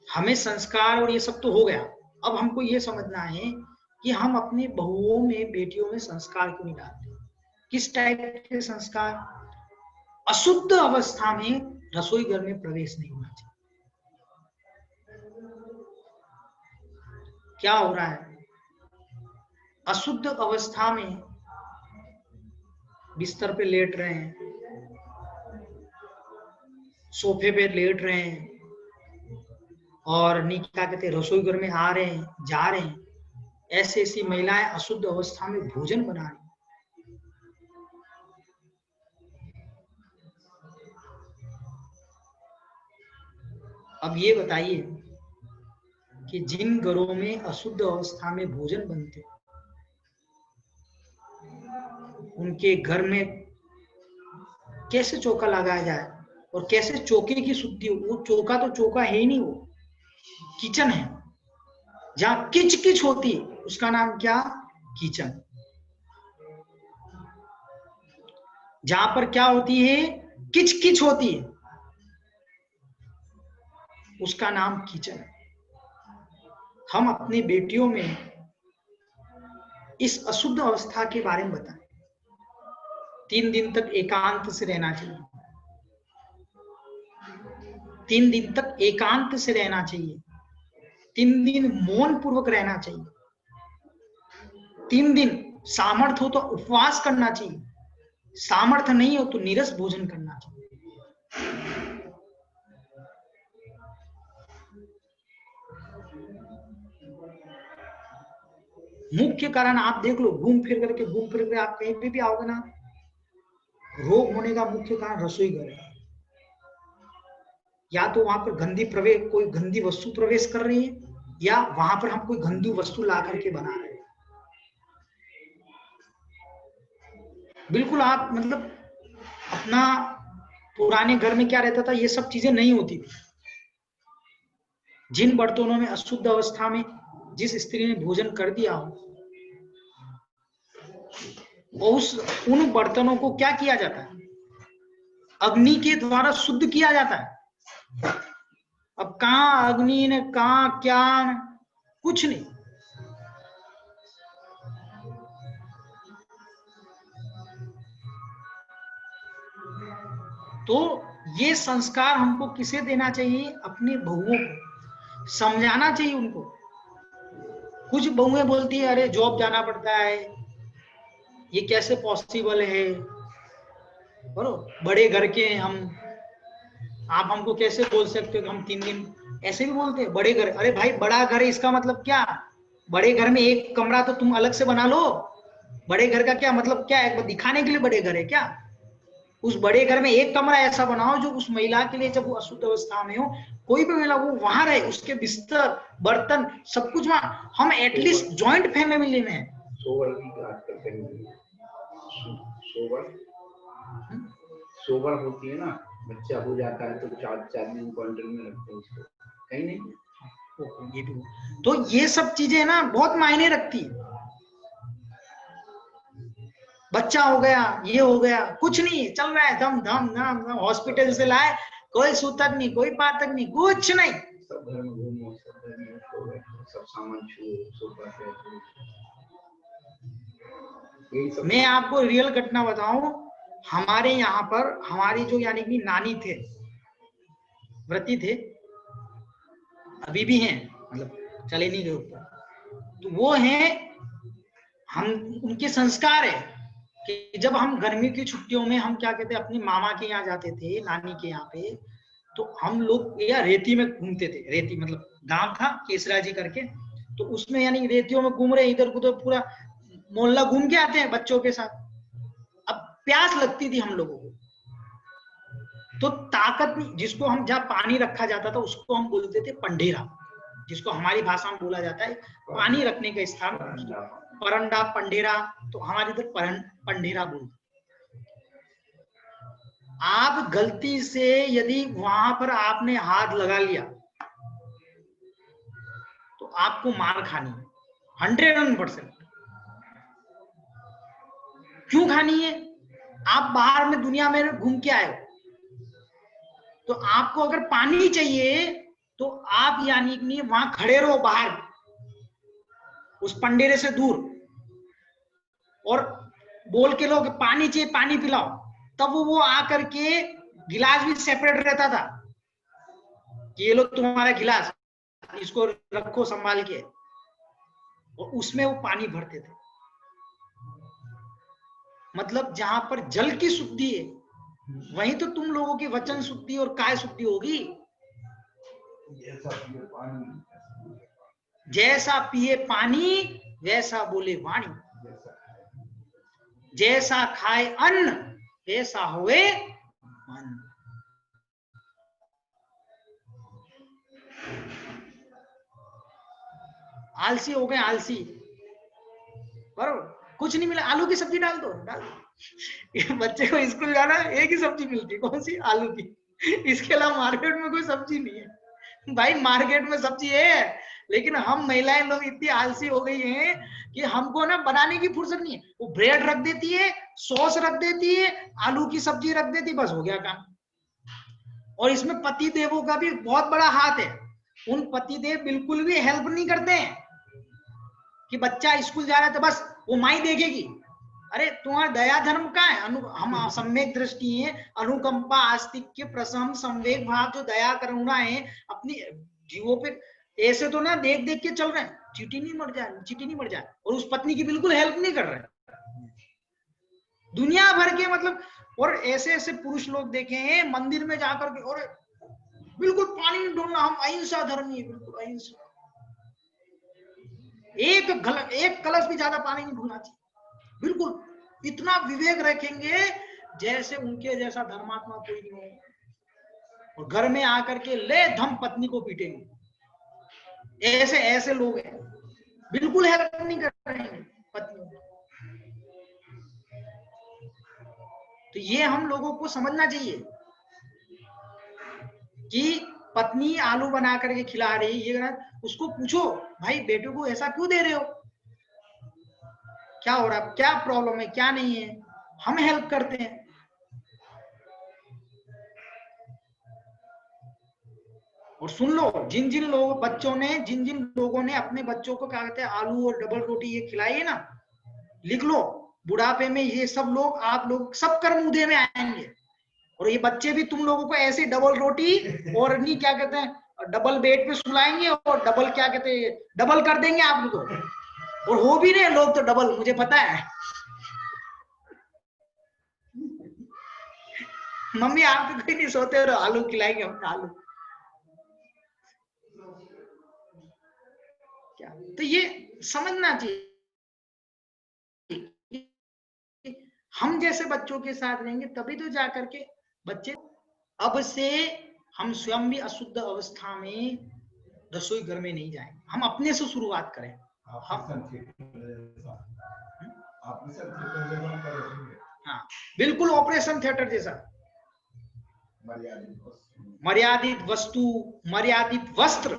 हमें संस्कार और ये सब तो हो गया, अब हमको ये समझना है कि हम अपने बहुओं में, बेटियों में संस्कार क्यों नहीं डालते। किस टाइप के संस्कार? अशुद्ध अवस्था में रसोई घर में प्रवेश नहीं होना चाहिए। क्या हो रहा है, अशुद्ध अवस्था में बिस्तर पे लेट रहे हैं, सोफे पे लेट रहे हैं, और क्या कहते हैं, रसोई घर में आ रहे हैं, जा रहे हैं। ऐसी ऐसी महिलाएं अशुद्ध अवस्था में भोजन बना रही। अब ये बताइए कि जिन घरों में अशुद्ध अवस्था में भोजन बनते, उनके घर में कैसे चौका लगाया जाए और कैसे चौके की शुद्धि हो। वो चौका तो चौका है ही नहीं, वो किचन है। जहां किच किच होती है उसका नाम क्या? किचन। जहां पर क्या होती है? किच किच होती है, उसका नाम किचन है। हम अपनी बेटियों में इस अशुद्ध अवस्था के बारे में बताएं। 3 दिन तक एकांत से रहना चाहिए, 3 दिन तक एकांत से रहना चाहिए, 3 दिन मौन पूर्वक रहना चाहिए, 3 दिन सामर्थ्य हो तो उपवास करना चाहिए, सामर्थ्य नहीं हो तो नीरस भोजन करना चाहिए। मुख्य कारण आप देख लो, घूम फिर करके आप कहीं पे भी आओगे ना, रोग होने का मुख्य कारण रसोई घर है। या तो वहां पर कोई गंदी वस्तु प्रवेश कर रही है, या वहां पर हम कोई गंदी वस्तु ला करके बना रहे हैं। बिल्कुल आप मतलब अपना पुराने घर में क्या रहता था, ये सब चीजें नहीं होती थी। जिन बर्तनों में अशुद्ध अवस्था में जिस स्त्री ने भोजन कर दिया हो, उन बर्तनों को क्या किया जाता है? अग्नि के द्वारा शुद्ध किया जाता है। अब कहां अग्नि ने कहा क्या, कुछ नहीं। तो ये संस्कार हमको किसे देना चाहिए? अपने बहुओं को समझाना चाहिए उनको। कुछ बहुएं बोलती है अरे जॉब जाना पड़ता है, ये कैसे पॉसिबल है, बोलो बड़े घर के हम, आप हमको कैसे बोल सकते हो कि हम 3 दिन, ऐसे भी बोलते हैं बड़े घर। अरे भाई बड़ा घर है इसका मतलब क्या? बड़े घर में एक कमरा तो तुम अलग से बना लो। बड़े घर का क्या मतलब क्या है? दिखाने के लिए बड़े घर है क्या? उस बड़े घर में एक कमरा ऐसा बनाओ जो उस महिला के लिए, जब वो अशुद्ध अवस्था में हो, कोई भी महिला वो वहां रहे, उसके बिस्तर बर्तन सब कुछ वहां। हम एटलीस्ट जॉइंट फैमिली में हैं। सोबर होती है ना, बच्चा हो जाता है तो 4 दिन क्वारंटाइन में रखते हैं उसको, कहीं नहीं। ये भी तो ये सब चीजें ना बहुत मायने रखती है। बच्चा हो गया, ये हो गया, कुछ नहीं चल रहा है, धम धम धम धम, हॉस्पिटल से लाए, कोई सूतक नहीं, कोई पातक नहीं, कुछ नहीं। सब घर में घूमो, सब घर में सब सामान छुओ, सोफा पे। मैं आपको रियल घटना बताऊं, हमारे यहाँ पर हमारी जो यानी कि नानी थे, व्रती थे, अभी भी हैं, मतलब चले नहीं गए ऊपर, तो वो हैं, हम उनके संस्कार है कि जब हम गर्मी की छुट्टियों में हम क्या कहते हैं अपनी मामा के यहाँ जाते थे, नानी के यहाँ पे, तो हम लोग या रेती में घूमते थे। रेती मतलब गांव था केसरा जी करके, तो उसमें यानी रेतियों में घूम रहे, इधर उधर पूरा मोहल्ला घूम के आते हैं बच्चों के साथ। अब प्यास लगती थी हम लोगों को, तो ताकत नहीं, जिसको हम जहाँ पानी रखा जाता था उसको हम बोलते थे पंडेरा, जिसको हमारी भाषा में बोला जाता है पानी रखने का स्थान, परंडा पंडेरा, तो हमारे इधर पंडेरा बोलते। आप गलती से यदि वहां पर आपने हाथ लगा लिया तो आपको मार खानी है 100%। क्यों खानी है? आप बाहर में दुनिया में घूम के आए हो, तो आपको अगर पानी चाहिए तो आप यानी कि वहां खड़े रहो बाहर उस पंडेरे से दूर, और बोल के लोग पानी चाहिए पानी पिलाओ, तब वो आकर के गिलास भी सेपरेट रहता था कि ये लो तुम्हारा गिलास, इसको रखो संभाल के, और उसमें वो पानी भरते थे। मतलब जहां पर जल की शुद्धि है वहीं तो तुम लोगों की वचन शुद्धि और काय शुद्धि होगी। जैसा पिए पानी वैसा बोले वाणी, जैसा खाए अन्न वैसा होए मन। आलसी हो गए, आलसी, बराबर, कुछ नहीं मिला, आलू की सब्जी डाल दो, डाल दो। बच्चे को स्कूल जाना, एक ही सब्जी मिलती, कौन सी? आलू की। इसके अलावा मार्केट में कोई सब्जी नहीं है। भाई मार्केट में सब्जी है, लेकिन हम महिलाएं लोग इतनी आलसी हो गई हैं कि हमको ना बनाने की फुर्सत नहीं है। वो ब्रेड रख देती है, सॉस रख देती है, आलू की सब्जी रख देती, बस हो गया काम। और इसमें पति देवों का भी बहुत बड़ा हाथ है। उन पति देव बिल्कुल भी हेल्प नहीं करते हैं कि बच्चा स्कूल जा रहा है तो बस वो माई देखेगी। अरे तुम्हारा दया धर्म का है, हम सम्यक दृष्टि है, अनुकंपा, आस्तिक्य, प्रशम, संवेग भाव, जो दया करुणा है अपनी जीवों पे, ऐसे तो ना देख देख के चल रहे हैं, चीटी नहीं मर जाए, और उस पत्नी की बिल्कुल हेल्प नहीं कर रहे हैं। दुनिया भर के मतलब, और ऐसे ऐसे पुरुष लोग देखे हैं मंदिर में जाकर के, और बिल्कुल पानी नहीं ढूंढना, हम अहिंसा धर्मी है, बिल्कुल अहिंसा, एक कलश भी ज्यादा पानी नहीं ढूंढना चाहिए, बिल्कुल इतना विवेक रखेंगे जैसे उनके जैसा धर्मात्मा कोई नहीं हो। और घर में आकर के ले धम पत्नी को पीटेंगे, ऐसे ऐसे लोग हैं, बिल्कुल हेल्प नहीं कर रहे हैं पत्नी। तो ये हम लोगों को समझना चाहिए कि पत्नी आलू बना करके खिला रही है, ये उसको पूछो भाई बेटे को ऐसा क्यों दे रहे हो, क्या हो रहा है, क्या प्रॉब्लम है, क्या नहीं है, हम हेल्प करते हैं। और सुन लो, जिन जिन लोगों ने अपने बच्चों को क्या कहते हैं आलू और डबल रोटी ये खिलाई है ना, लिख लो, बुढ़ापे में ये सब लोग, आप लोग सब कर्म उदय में आएंगे, और ये बच्चे भी तुम लोगों को ऐसे डबल रोटी और नहीं क्या कहते हैं डबल बेड पे सुलाएंगे, और डबल क्या कहते हैं डबल कर देंगे आप लोग को, और हो भी रहे लोग तो डबल, मुझे पता है। मम्मी आप तो कोई नहीं सोते हो, आलू खिलाएंगे हम, आलू क्या। तो ये समझना चाहिए, हम जैसे बच्चों के साथ रहेंगे तभी तो जाकर के बच्चे, अब से हम स्वयं भी अशुद्ध अवस्था में रसोई घर में नहीं जाएंगे, हम अपने से शुरुआत करें। हाँ बिल्कुल, ऑपरेशन थिएटर जैसा, मर्यादित वस्तु, मर्यादित वस्त्र।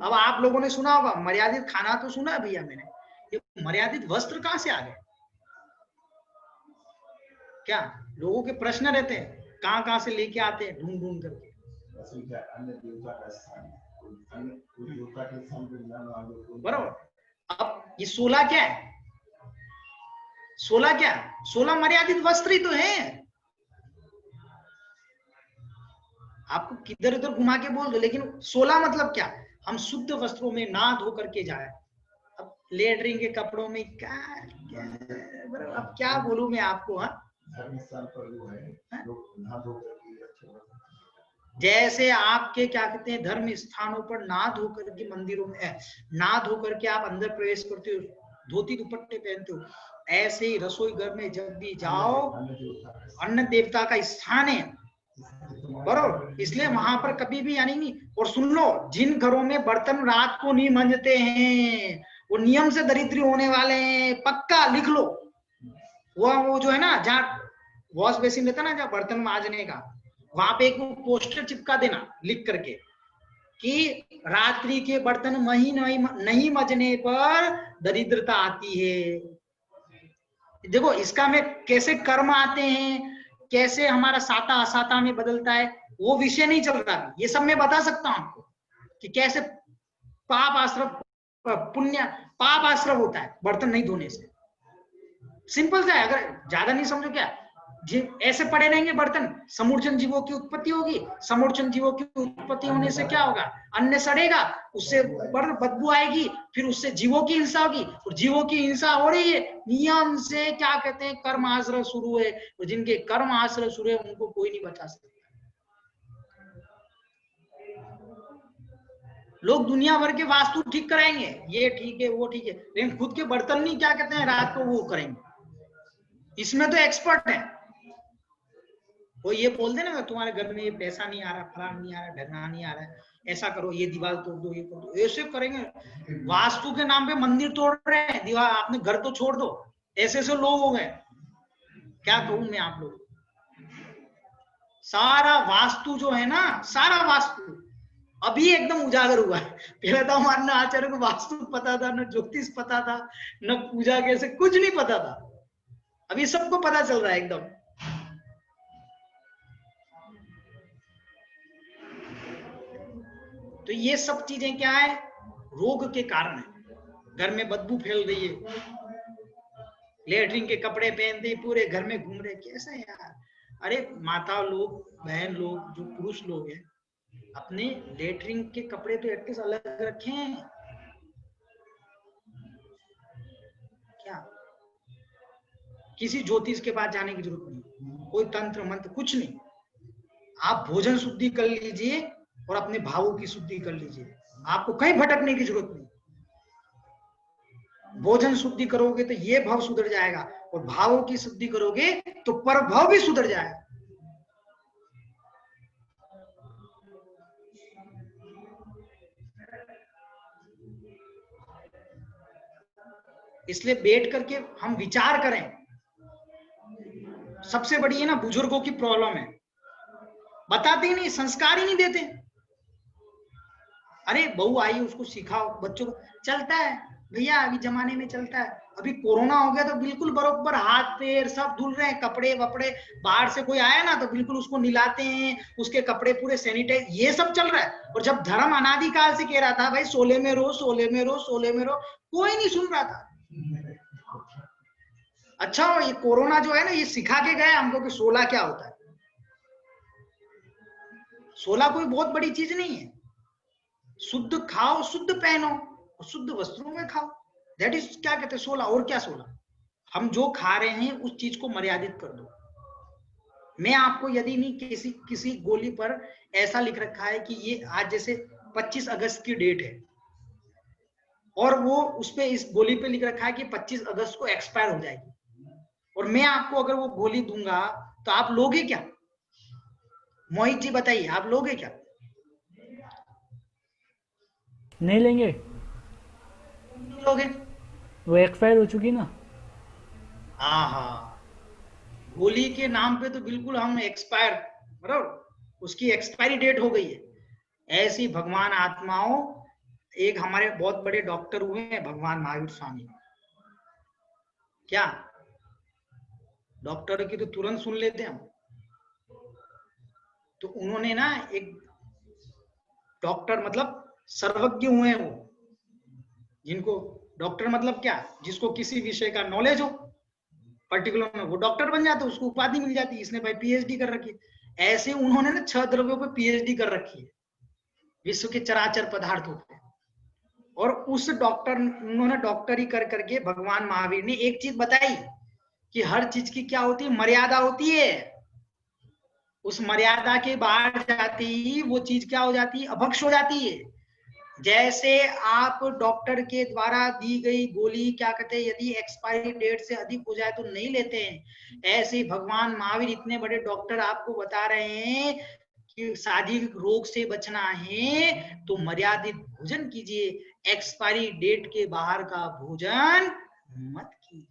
अब आप लोगों ने सुना होगा मर्यादित खाना, तो सुना भैया मैंने, ये मर्यादित वस्त्र कहां से आ गए? क्या लोगों के प्रश्न रहते हैं, कहां से लेके आते हैं ढूंढ ढूंढ करके। बराबर। अब ये 16 क्या है, 16 क्या, 16 मर्यादित वस्त्र ही तो है। आपको किधर उधर घुमा के बोल दो, लेकिन 16 मतलब क्या, हम शुद्ध वस्त्रों में ना धो करके जाए। अब लेटरिन के कपड़ों में क्या, अब क्या बोलूं मैं आपको। हाँ जैसे आपके क्या कहते हैं धर्म स्थानों पर ना धो करके, मंदिरों में ना धो करके आप अंदर प्रवेश करते हो, धोती दुपट्टे पहनते हो, ऐसे ही रसोई घर में जब भी जाओ, अन्न देवता का स्थान है, बरोबर, इसलिए वहां पर कभी भी यानी नहीं। और सुन लो, जिन घरों में बर्तन रात को नहीं मांजते हैं वो नियम से दरिद्री होने वाले हैं, पक्का लिख लो। वो जो है ना, जहाँ वॉश बेसिन रहता है ना, जहाँ बर्तन मांजने का, वहां पे एक पोस्टर चिपका देना लिख करके कि रात्रि के बर्तन नहीं मजने पर दरिद्रता आती है। देखो इसका में कैसे कर्म आते हैं, कैसे हमारा साता असाता में बदलता है, वो विषय नहीं चल रहा, ये सब मैं बता सकता हूं आपको कि कैसे पाप आश्रव पुण्य, पाप आश्रव होता है बर्तन नहीं धोने से। सिंपल सा है, अगर ज्यादा नहीं समझो क्या, ऐसे पड़े रहेंगे बर्तन, समूर्चन जीवों की उत्पत्ति होगी, समूर्चन जीवों की उत्पत्ति होने से क्या होगा, अन्न सड़ेगा, उससे बदबू आएगी, फिर उससे जीवों की हिंसा होगी, और जीवों की हिंसा हो रही है, नियम से क्या कहते हैं कर्म आश्रय शुरू है, और जिनके कर्म आश्रय शुरू है उनको कोई नहीं बचा सकता। लोग दुनिया भर के वास्तु ठीक कराएंगे, ये ठीक है वो ठीक है, लेकिन खुद के बर्तन नहीं क्या कहते हैं रात को वो करेंगे, इसमें तो एक्सपर्ट है। वो ये बोल दे ना तुम्हारे घर में ये पैसा नहीं आ रहा, फलान नहीं आ रहा, ढंगना नहीं आ रहा है, ऐसा करो, ये दीवार तोड़ दो, ये कर दो, ऐसे करेंगे। वास्तु के नाम पे मंदिर तोड़ रहे हैं, दीवार, आपने घर तो छोड़ दो, ऐसे ऐसे लोग हो गए, क्या कहूं मैं आप लोग। सारा वास्तु जो है ना, सारा वास्तु अभी एकदम उजागर हुआ है। पहले तो हमारे ना आचार्य को वास्तु पता था, न ज्योतिष पता था, न पूजा कैसे, कुछ नहीं पता था। अभी सबको पता चल रहा है एकदम। तो ये सब चीजें क्या है, रोग के कारण है। घर में बदबू फैल रही है, लेटरिन के कपड़े पहनते पूरे घर में घूम रहे, कैसा है यार। अरे माता लोग, बहन लोग, जो पुरुष लोग हैं, अपने लेटरिन के कपड़े तो एटलीस्ट अलग रखें क्या। किसी ज्योतिष के पास जाने की जरूरत नहीं, कोई तंत्र मंत्र कुछ नहीं। आप भोजन शुद्धि कर लीजिए और अपने भावों की शुद्धि कर लीजिए, आपको कहीं भटकने की जरूरत नहीं। भोजन शुद्धि करोगे तो ये भाव सुधर जाएगा, और भावों की शुद्धि करोगे तो पर भाव भी सुधर जाएगा। इसलिए बैठ करके हम विचार करें। सबसे बड़ी है ना बुजुर्गों की प्रॉब्लम है, बताते ही नहीं, संस्कार ही नहीं देते। अरे बहू आई उसको सिखाओ, बच्चों को चलता है भैया, अभी जमाने में चलता है। अभी कोरोना हो गया तो बिल्कुल बरोबर हाथ पैर सब धुल रहे हैं, कपड़े वपड़े, बाहर से कोई आया ना तो बिल्कुल उसको निलाते हैं, उसके कपड़े पूरे सैनिटाइज, ये सब चल रहा है। और जब धर्म अनादिकाल से कह रहा था भाई सोले में रो, सोले में रो, सोले में रो, कोई नहीं सुन रहा था। अच्छा ये कोरोना जो है ना, ये सिखा के गया हमको कि सोला क्या होता है। सोला कोई बहुत बड़ी चीज नहीं है। शुद्ध खाओ, शुद्ध पहनो, शुद्ध वस्त्रों में खाओ, दैट इज क्या कहते हैं सोला। और क्या सोला, हम जो खा रहे हैं उस चीज को मर्यादित कर दो। मैं आपको यदि नहीं किसी गोली पर ऐसा लिख रखा है कि ये आज जैसे 25 अगस्त की डेट है, और वो उस पे इस गोली पे लिख रखा है कि 25 अगस्त को एक्सपायर हो जाएगी, और मैं आपको अगर वो गोली दूंगा तो आप लोगे क्या? मोहित जी बताइए, आप लोगे क्या? नहीं लेंगे, लोगे? वो एक्सपायर हो चुकी ना। हाँ, गोली के नाम पे तो बिल्कुल हम एक्सपायर, बराबर उसकी एक्सपायरी डेट हो गई है। ऐसी भगवान आत्माओं, एक हमारे बहुत बड़े डॉक्टर हुए हैं भगवान महावीर स्वामी, क्या डॉक्टर की तो तुरंत सुन लेते हैं हम। तो उन्होंने ना एक डॉक्टर मतलब सर्वज्ञ हुए हैं वो, जिनको डॉक्टर मतलब क्या, जिसको किसी विषय का नॉलेज हो पर्टिकुलर में, वो डॉक्टर बन जाता है, उसको उपाधि मिल जाती है, इसने भाई पीएचडी कर रखी है। ऐसे उन्होंने ना 6 द्रव्यों पे पीएचडी कर रखी है, विश्व के चराचर पदार्थों पे। और उस डॉक्टर, उन्होंने डॉक्टरी कर करके भगवान महावीर ने एक चीज बताई कि हर चीज की क्या होती है, मर्यादा होती है। उस मर्यादा के बाहर जाती ही वो चीज क्या हो जाती है, अभक्ष हो जाती है। जैसे आप डॉक्टर के द्वारा दी गई गोली क्या कहते हैं, यदि एक्सपायरी डेट से अधिक हो जाए तो नहीं लेते हैं, ऐसे ही भगवान महावीर इतने बड़े डॉक्टर आपको बता रहे हैं कि शारीरिक रोग से बचना है तो मर्यादित भोजन कीजिए, एक्सपायरी डेट के बाहर का भोजन मत कीजिए।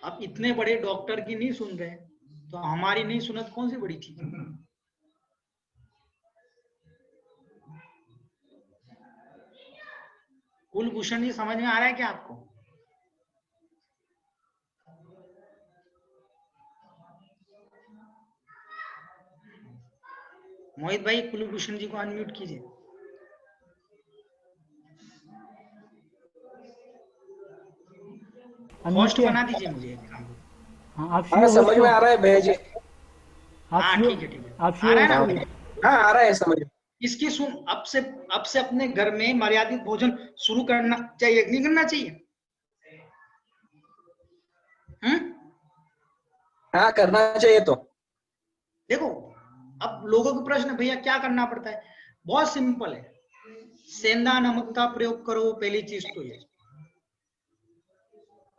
अब इतने बड़े डॉक्टर की नहीं सुन रहे तो हमारी नहीं सुनत कौन सी बड़ी चीज। कुलभूषण जी समझ में आ रहा है क्या आपको? मोहित भाई कुलभूषण जी को अनम्यूट कीजिए। होस्ट बना दीजिए मुझे। हाँ आप हाँ समझ में आ रहा है भैया जी। हाँ ठीक है, ठीक है, आप आ रहा है श्योर? ना? हाँ आ रहा है समझ में। इसकी सुन, अब से अपने घर में मर्यादित भोजन शुरू करना चाहिए, नहीं करना चाहिए? हाँ करना चाहिए। तो देखो अब लोगों के प्रश्न, भैया क्या करना पड़ता है? बहुत सिंपल है, सेंधा नमक का प्रयोग करो, पहली चीज तो ये।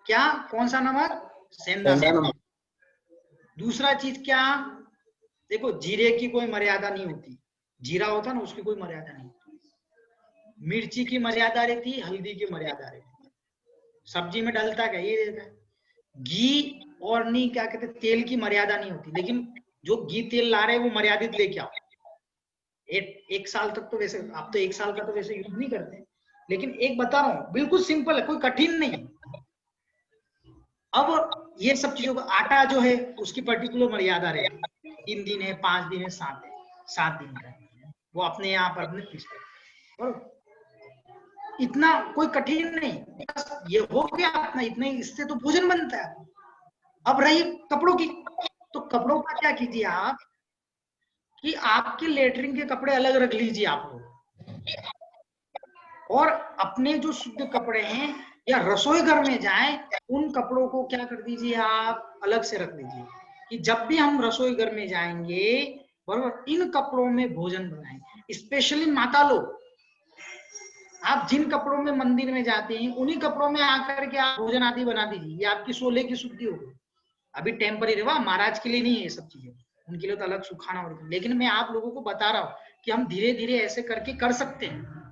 क्या, कौन सा नमक? सेंधा नमक। दूसरा चीज क्या, देखो जीरे की कोई मर्यादा नहीं होती, जीरा होता ना उसकी कोई मर्यादा नहीं होती। मिर्ची की मर्यादा रहती है, हल्दी की मर्यादा रहती है। सब्जी में डलता क्या, ये रहता है। घी और नहीं क्या कहते तेल की मर्यादा नहीं होती, लेकिन जो घी तेल ला रहे हैं वो मर्यादित लेके आओ। एक साल तक तो वैसे, आप तो 1 साल का तो वैसे यूज नहीं करते, लेकिन एक बता रहा हूँ बिल्कुल सिंपल है, कोई कठिन नहीं है। अब ये सब चीजों का आटा जो है उसकी पर्टिकुलर मर्यादा रहेगी, 3 दिन है, 5 दिन है, 7 दिन का, वो अपने यहाँ पर अपने फिक्स कर, इतना कोई कठिन नहीं, बस ये हो गया अपना, इतना ही, इससे तो भोजन बनता है। अब रही कपड़ों की, तो कपड़ों का क्या कीजिए आप कि आपके लेटरिन के कपड़े अलग रख लीजिए आप लोग, और अपने जो शुद्ध कपड़े हैं या रसोई घर में जाएं उन कपड़ों को क्या कर दीजिए आप अलग से रख दीजिए, कि जब भी हम रसोई घर में जाएंगे बराबर इन कपड़ों में भोजन बनाएंगे। स्पेशली माता लोग, आप जिन कपड़ों में मंदिर में जाते हैं उन्हीं कपड़ों में आकर के आप भोजन आदि बना दीजिए, ये आपकी 16 की शुद्धि होगी। अभी टेम्पररी, वाह महाराज के लिए नहीं है ये सब चीजें, उनके लिए तो अलग सुखाना और, लेकिन मैं आप लोगों को बता रहा हूँ कि हम धीरे धीरे ऐसे करके कर सकते हैं।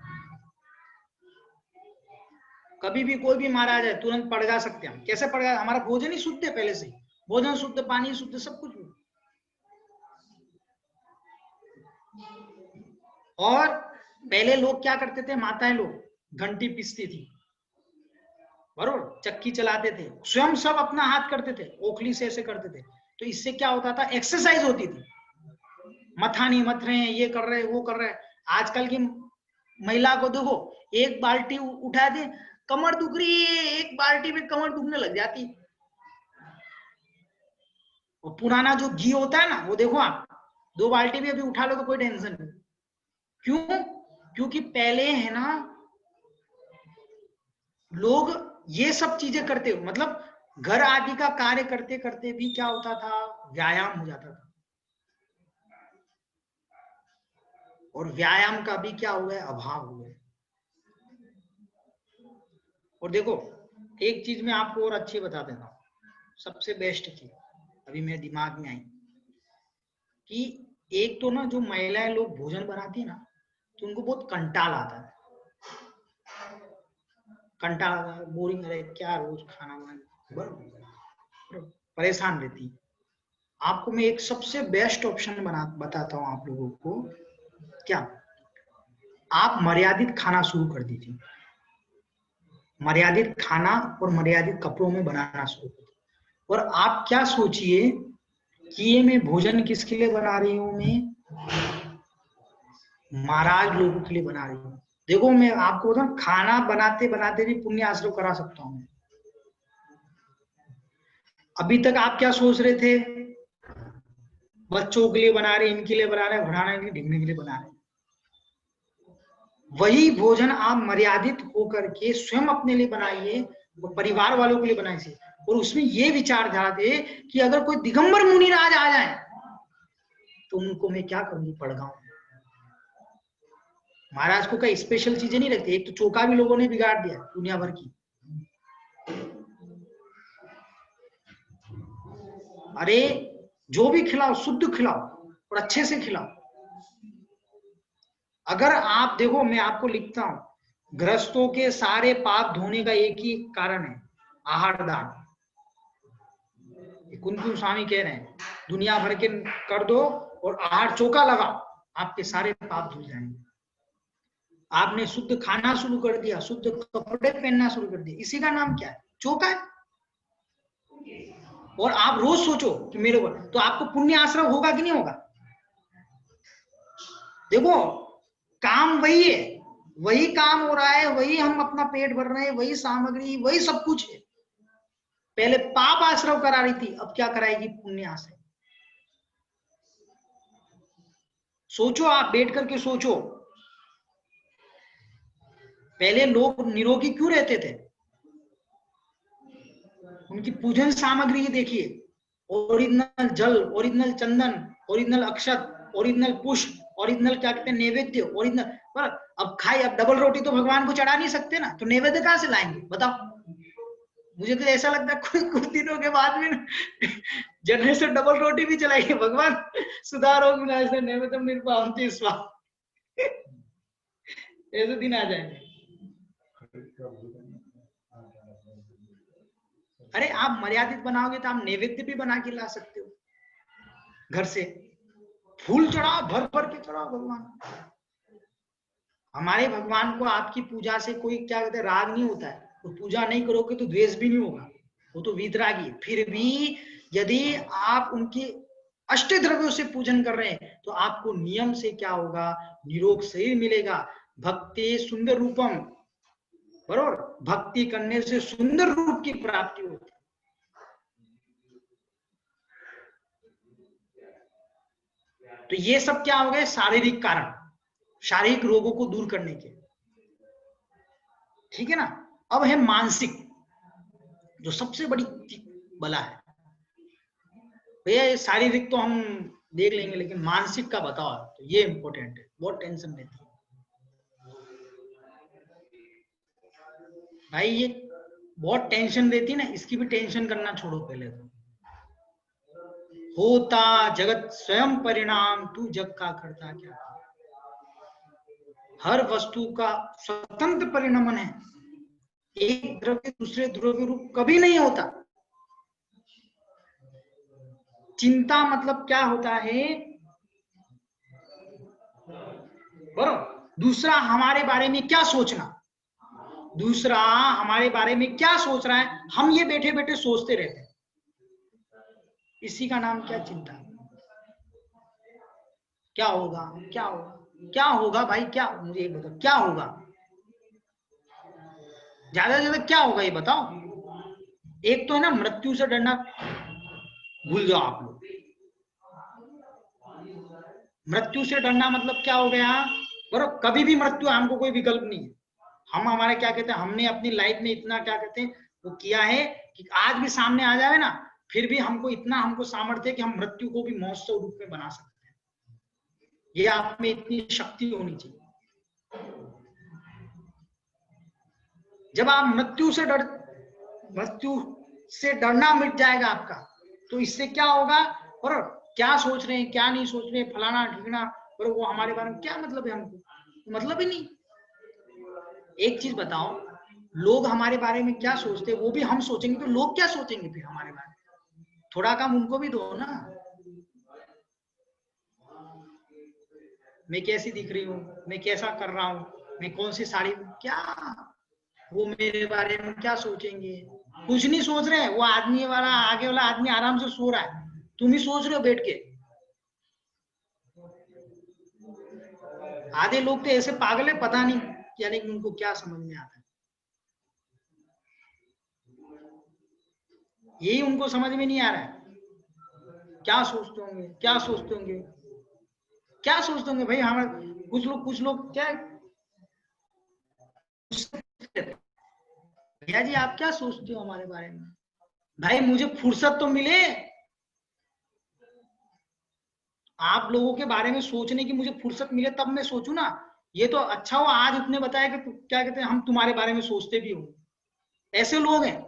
कभी भी कोई भी महाराज है तुरंत पड़गा सकते हैं हम, कैसे पड़गा, हमारा भोजन ही शुद्ध है पहले से, भोजन शुद्ध, पानी शुद्ध, सब कुछ। और पहले लोग क्या करते थे, माताएं लोग घंटी पीसती थी बरोबर, चक्की चलाते थे, स्वयं सब अपना हाथ करते थे, ओखली से ऐसे करते थे, तो इससे क्या होता था, एक्सरसाइज होती थी। मथानी मथ रहे हैं, ये कर रहे हैं, वो कर रहे हैं। आजकल की महिला को देखो, एक बाल्टी उठा दे, कमर दुख रही है, एक बाल्टी में कमर दुखने लग जाती। और पुराना जो घी होता है ना, वो देखो आप 2 बाल्टी भी अभी उठा लो तो कोई टेंशन नहीं। क्यों? क्योंकि पहले है ना लोग ये सब चीजें करते हो, मतलब घर आदि का कार्य करते करते भी क्या होता था, व्यायाम हो जाता था। और व्यायाम का भी क्या हो गया, अभाव हो गया। और देखो एक चीज मैं आपको और अच्छी बता देता हूँ, सबसे बेस्ट चीज अभी मेरे दिमाग में आई, कि एक तो ना जो महिलाएं लोग भोजन बनाती है ना, तो उनको बहुत कंटाल आता है, कंटाल आता है, बोरिंग रहे, क्या रोज खाना बनाए, परेशान रहती। आपको मैं एक सबसे बेस्ट ऑप्शन बताता हूँ आप लोगों को, क्या आप मर्यादित खाना शुरू कर दीजिए, मर्यादित खाना और मर्यादित कपड़ों में बनाना शुरू कर दीजिए। और आप क्या सोचिए कि ये मैं भोजन किसके लिए बना रही हूँ, मैं महाराज लोगों के लिए बना रही हूँ। देखो मैं आपको बताऊं, खाना बनाते बनाते भी पुण्य आश्रम करा सकता हूँ। अभी तक आप क्या सोच रहे थे, बच्चों के लिए बना रहे, इनके लिए बना रहे, बढ़ाने के लिए, ढिगने के लिए बना रहे। वही भोजन आप मर्यादित होकर के स्वयं अपने लिए बनाइए और परिवार वालों के लिए बनाइए, और उसमें ये विचारधारा दे कि अगर कोई दिगंबर मुनिराज आ जाए तो उनको मैं क्या करूंगी, पड़गाऊं। महाराज को कई स्पेशल चीजें नहीं रखती, एक तो चोखा भी लोगों ने बिगाड़ दिया दुनिया भर की। अरे जो भी खिलाओ शुद्ध खिलाओ और अच्छे से खिलाओ। अगर आप देखो मैं आपको लिखता हूं, गृहस्थों के सारे पाप धोने का एक ही कारण है, आहार दान। कुंती स्वामी कह रहे हैं दुनिया भर के कर दो और आहार चोखा लगाओ, आपके सारे पाप धुल जाएंगे। आपने शुद्ध खाना शुरू कर दिया, शुद्ध कपड़े पहनना शुरू कर दिया, इसी का नाम क्या है, चोखा है। और आप रोज सोचो कि मेरे को, तो आपको पुण्य आश्रम होगा कि नहीं होगा। देखो काम वही है, वही काम हो रहा है, वही हम अपना पेट भर रहे हैं, वही सामग्री, वही सब कुछ है। पहले पाप आश्रम करा रही थी, अब क्या कराएगी, पुण्य आश्रम। सोचो, आप बैठ करके सोचो, पहले लोग निरोगी क्यों रहते थे, उनकी पूजन सामग्री देखिए, ओरिजिनल जल, ओरिजिनल चंदन, ओरिजिनल अक्षत, ओरिजिनल पुष्प, ओरिजिनल क्या कहते हैं नैवेद्य, ओरिजिनल। पर अब खाई, अब डबल रोटी तो भगवान को चढ़ा नहीं सकते ना, तो नैवेद्य कहां से लाएंगे बताओ। मुझे तो ऐसा लगता है कुछ दिनों के बाद में जनरेशन डबल रोटी भी चलाएगी, भगवान सुधारो नैवेद्यम निर्पावन्ति स्वाहा, ऐसे दिन आ जाएंगे। अरे आप मर्यादित बनाओगे तो आप नैवेद्य भी बना के ला सकते हो घर से, फूल चढ़ाओ, भर भर के चढ़ाओ भगवान। हमारे भगवान को आपकी पूजा से कोई क्या कहते हैं राग नहीं होता है, तो पूजा नहीं करोगे तो द्वेष भी नहीं होगा, वो तो वीतरागी है। फिर भी यदि आप उनकी अष्ट द्रव्यों से पूजन कर रहे हैं तो आपको नियम से क्या होगा, निरोग शरीर मिलेगा। भक्ति सुंदर रूपम, बरोबर, भक्ति करने से सुंदर रूप की प्राप्ति होती है। तो ये सब क्या हो गए, शारीरिक कारण, शारीरिक रोगों को दूर करने के, ठीक है ना। अब है मानसिक, जो सबसे बड़ी बला है। भैया शारीरिक तो हम देख लेंगे, लेकिन मानसिक का बताओ, तो ये इंपॉर्टेंट है, बहुत टेंशन रहती है भाई, ये बहुत टेंशन देती है ना, इसकी भी टेंशन करना छोड़ो पहले तो। होता जगत स्वयं परिणाम, तू जग का करता क्या। हर वस्तु का स्वतंत्र परिणमन है, एक द्रव्य दूसरे द्रव्य रूप कभी नहीं होता। चिंता मतलब क्या होता है, बराबर, दूसरा हमारे बारे में क्या सोचना, दूसरा हमारे बारे में क्या सोच रहा है, हम ये बैठे बैठे सोचते रहते हैं, इसी का नाम क्या, चिंता। क्या होगा, क्या होगा, क्या होगा भाई, क्या, मुझे एक बताओ क्या होगा, ज्यादा से ज्यादा क्या होगा ये बताओ। एक तो है ना मृत्यु से डरना, भूल जाओ आप लोग। मृत्यु से डरना मतलब क्या हो गया, बराबर, कभी भी मृत्यु, हमको कोई विकल्प नहीं है। हम हमारे क्या कहते हैं, हमने अपनी लाइफ में इतना क्या कहते हैं वो किया है कि आज भी सामने आ जाए ना, फिर भी हमको इतना हमको सामर्थ्य है कि हम मृत्यु को भी महोत्सव रूप में बना सकते हैं। ये आप में इतनी शक्ति होनी चाहिए। जब आप मृत्यु से डरना मिट जाएगा आपका, तो इससे क्या होगा, और क्या सोच रहे हैं क्या नहीं सोच रहे हैं, फलाना ठिकाना, और वो हमारे बारे में क्या मतलब है, हमको मतलब ही नहीं। एक चीज बताओ, लोग हमारे बारे में क्या सोचते हैं वो भी हम सोचेंगे, तो लोग क्या सोचेंगे फिर हमारे बारे में, थोड़ा काम उनको भी दो ना। मैं कैसी दिख रही हूँ, मैं कैसा कर रहा हूँ, मैं कौन सी साड़ी, क्या वो मेरे बारे में क्या सोचेंगे, कुछ नहीं सोच रहे हैं। वो आदमी वाला, आगे वाला आदमी आराम से सो रहा है, तुम ही सोच रहे हो बैठ के। आधे लोग तो ऐसे पागल है, पता नहीं यानी कि उनको क्या समझ में आता है, यही उनको समझ में नहीं आ रहा है। क्या सोचते होंगे, क्या सोचते होंगे, क्या सोचते होंगे भाई। हमारे कुछ लोग क्या, भैया जी आप क्या सोचते हो हमारे बारे में, भाई मुझे फुर्सत तो मिले आप लोगों के बारे में सोचने की, मुझे फुर्सत मिले तब मैं सोचूं ना। ये तो अच्छा हुआ आज इतने बताया कि क्या कहते हैं हम तुम्हारे बारे में सोचते भी हो। ऐसे लोग हैं,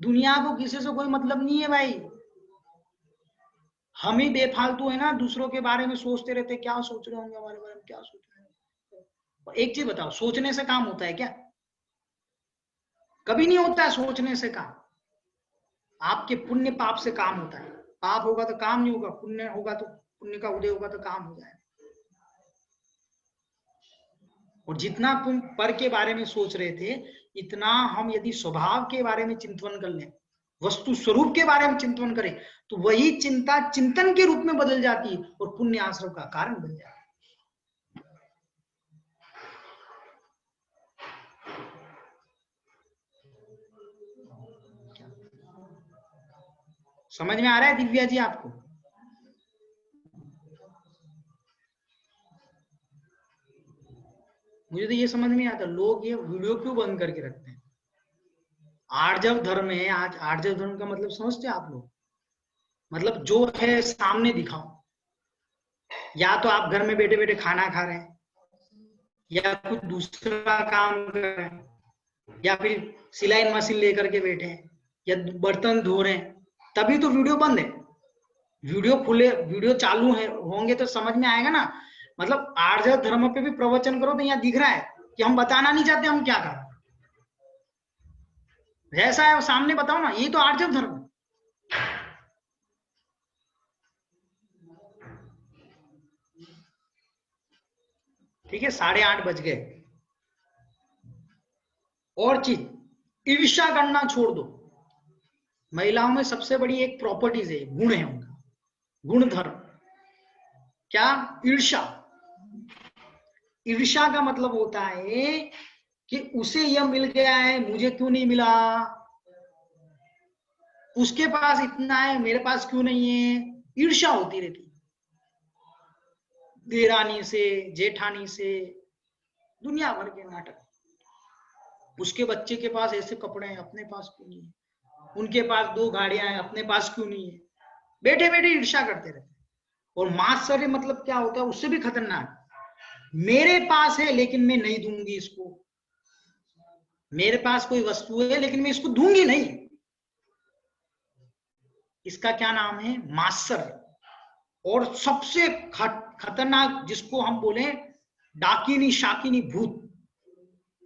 दुनिया को किसी से कोई मतलब नहीं है भाई, हम ही बेफालतू है ना, दूसरों के बारे में सोचते रहते, क्या सोच रहे होंगे हमारे बारे में, क्या सोच रहे होंगे। एक चीज बताओ, सोचने से काम होता है क्या, कभी नहीं होता है सोचने से काम। आपके पुण्य पाप से काम होता है, पाप होगा तो काम नहीं होगा, पुण्य होगा तो पुण्य का उदय होगा तो काम हो जाएगा। और जितना तुम पर के बारे में सोच रहे थे, इतना हम यदि स्वभाव के बारे में चिंतन कर लें, वस्तु स्वरूप के बारे में चिंतन करें, तो वही चिंता चिंतन के रूप में बदल जाती है और पुण्य आश्रम का कारण बन जाती है। समझ में आ रहा है दिव्या जी आपको? मुझे तो ये समझ में आता, लोग ये वीडियो क्यों बंद करके रखते हैं। आर्जव धर्म है, आज आर्जव धर्म का मतलब समझते हैं आप लोग, मतलब जो है सामने दिखाओ। या तो आप घर में बैठे बैठे खाना खा रहे हैं, या कुछ दूसरा काम कर रहे हैं, या फिर सिलाई मशीन लेकर के बैठे हैं, या बर्तन धो रहे हैं, तभी तो वीडियो बंद है। वीडियो खुले, वीडियो चालू है होंगे तो समझ में आएगा ना। मतलब आर्जव धर्म पे भी प्रवचन करो तो यहाँ दिख रहा है कि हम बताना नहीं चाहते हम क्या कर रहे हैं। जैसा है वो सामने बताओ ना, ये तो आर्जव धर्म है। ठीक है, 8:30 बज गए। और चीज, ईर्ष्या करना छोड़ दो। महिलाओं में सबसे बड़ी एक प्रॉपर्टीज है, गुण है उनका, गुण धर्म। क्या? ईर्ष्या। ईर्ष्या का मतलब होता है कि उसे यह मिल गया है, मुझे क्यों नहीं मिला, उसके पास इतना है, मेरे पास क्यों नहीं है। ईर्ष्या होती रहती, देरानी से, जेठानी से, दुनिया भर के नाटक। उसके बच्चे के पास ऐसे कपड़े हैं, अपने पास क्यों नहीं है, उनके पास 2 गाड़ियां हैं, अपने पास क्यों नहीं है। बैठे बैठे ईर्ष्या करते रहते। और मात्सर्य मतलब क्या होता है, उससे भी खतरनाक, मेरे पास है लेकिन मैं नहीं दूंगी इसको, मेरे पास कोई वस्तु है लेकिन मैं इसको दूंगी नहीं। इसका क्या नाम है? मात्सर्य। और सबसे खतरनाक जिसको हम बोले डाकिनी शाकिनी भूत,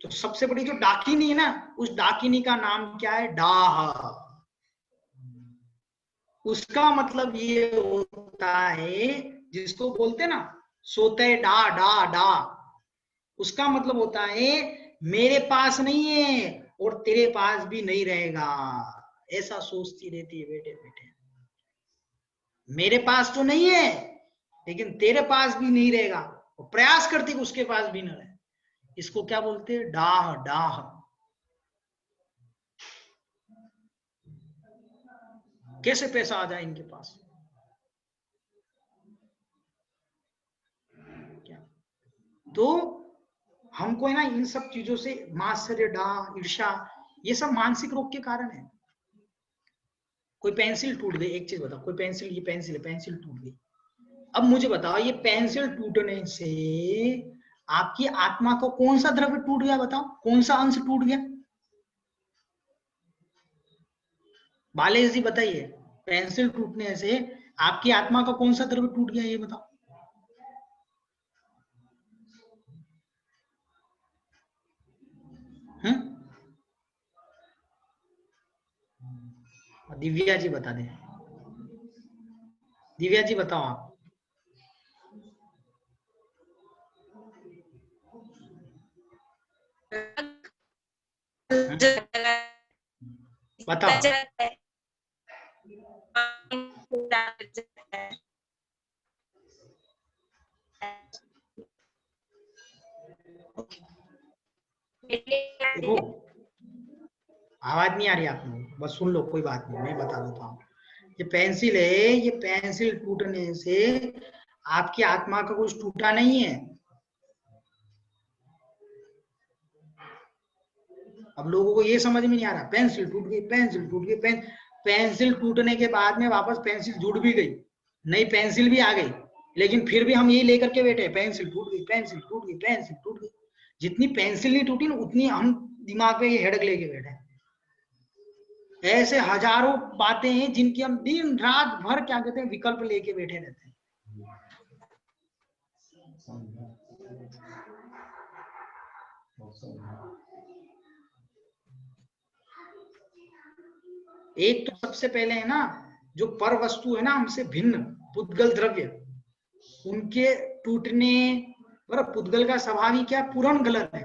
तो सबसे बड़ी जो डाकिनी है ना, उस डाकिनी का नाम क्या है? डाह। उसका मतलब ये होता है, जिसको बोलते ना सोते डा डा डा, उसका मतलब होता है मेरे पास नहीं है और तेरे पास भी नहीं रहेगा। ऐसा सोचती रहती है बेटे बेटे, मेरे पास तो नहीं है लेकिन तेरे पास भी नहीं रहेगा, और प्रयास करती कि उसके पास भी न रहे। इसको क्या बोलते हैं? डाह डाह। कैसे पैसा आ जाए इनके पास? क्या? तो हमको है ना इन सब चीजों से, मात्सर्य, डाह, ईर्ष्या, ये सब मानसिक रोग के कारण है। कोई पेंसिल टूट गई, एक चीज बताओ, कोई पेंसिल, ये पेंसिल है, पेंसिल टूट गई। अब मुझे बताओ, ये पेंसिल टूटने से आपकी आत्मा को कौन सा द्रव्य टूट गया? बताओ, कौन सा अंश टूट गया? बालेश जी बताइए, पेंसिल टूटने से आपकी आत्मा का कौन सा द्रव्य टूट गया, ये बताओ। दिव्या जी बता दें, दिव्या जी बताओ आप। बताओ। देखो, आवाज नहीं आ रही आप लोग, बस सुन लो, कोई बात नहीं, मैं बता देता हूँ। ये पेंसिल है, ये पेंसिल टूटने से आपकी आत्मा का कुछ टूटा नहीं है। अब लोगों को ये समझ में नहीं आ रहा, पेंसिल टूट गई, पेंसिल टूट गई, पेंसिल टूटने के बाद में वापस पेंसिल जुड़ भी गई, नई पेंसिल भी आ गई, लेकिन फिर भी हम यही लेकर के बैठे, पेंसिल टूट गई, पेंसिल टूट गई, पेंसिल टूट गई। जितनी पेंसिल नहीं टूटी ना, उतनी हम दिमाग पे ये हेडक लेके बैठे। ऐसे हजारों बातें हैं जिनकी हम दिन रात भर क्या कहते हैं विकल्प लेके बैठे रहते हैं। एक तो सबसे पहले है ना, जो पर वस्तु है ना हमसे भिन्न पुद्गल द्रव्य, उनके टूटने, मतलब पुद्गल का स्वभाव ही क्या, पूर्ण गलत है,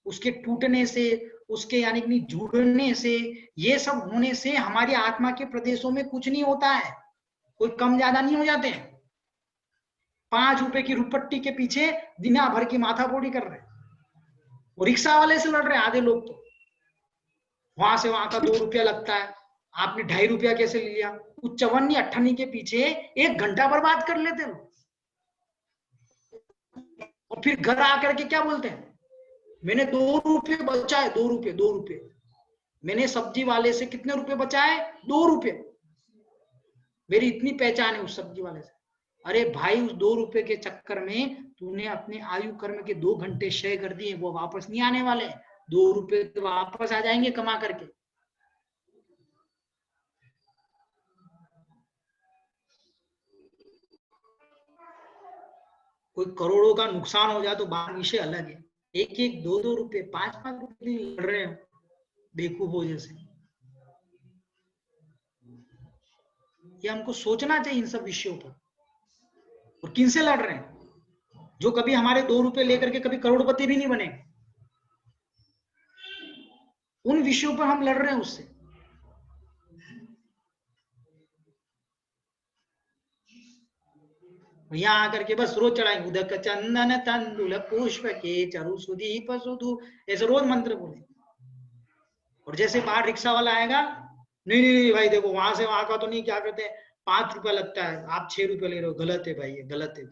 उसके टूटने से, उसके यानी कि जुड़ने से, ये सब होने से हमारी आत्मा के प्रदेशों में कुछ नहीं होता है, कोई कम ज्यादा नहीं हो जाते हैं। 5 रुपए की रुपट्टी के पीछे दिना भर की माथापोड़ी कर रहे हैं, वो रिक्शा वाले से लड़ रहे हैं आधे लोग, तो वहां से वहां का 2 रुपया लगता है, आपने 2.5 रुपया कैसे लिया, उस चवन्नी अट्ठन्नी के पीछे 1 घंटा बर्बाद कर लेते हैं, और फिर घर आकर के क्या बोलते हैं, मैंने 2 रुपये बचाए, 2 रुपये, 2 रुपये, मैंने सब्जी वाले से कितने रुपए बचाए, 2 रुपये, मेरी इतनी पहचान है उस सब्जी वाले से। अरे भाई, उस 2 रुपए के चक्कर में तूने अपने आयु कर्म के 2 घंटे क्षय कर दिए, वो वापस नहीं आने वाले, 2 रुपए तो वापस आ जाएंगे कमा करके। कोई करोड़ों का नुकसान हो जाए तो बात विषय अलग है, 1-1, 2-2 रुपए, 5-5 रुपए लड़ रहे हैं, बेवकूफों जैसे। ये हमको सोचना चाहिए इन सब विषयों पर। और किनसे लड़ रहे हैं? जो कभी हमारे 2 रुपए लेकर के कभी करोड़पति भी नहीं बने, उन विषयों पर हम लड़ रहे हैं उससे। यहाँ आकर के बस रोज चढ़ाएंगे उदक चंदन तंदुल पुष्प के चरु सुदीप सुधु, ऐसे रोज मंत्र बोले। और जैसे बाहर रिक्शा वाला आएगा, नहीं नहीं नहीं भाई देखो वहां से वहां का तो नहीं, क्या कहते हैं 5 रुपया लगता है, आप 6 रुपया ले रहे हो, गलत है भाई, ये गलत है।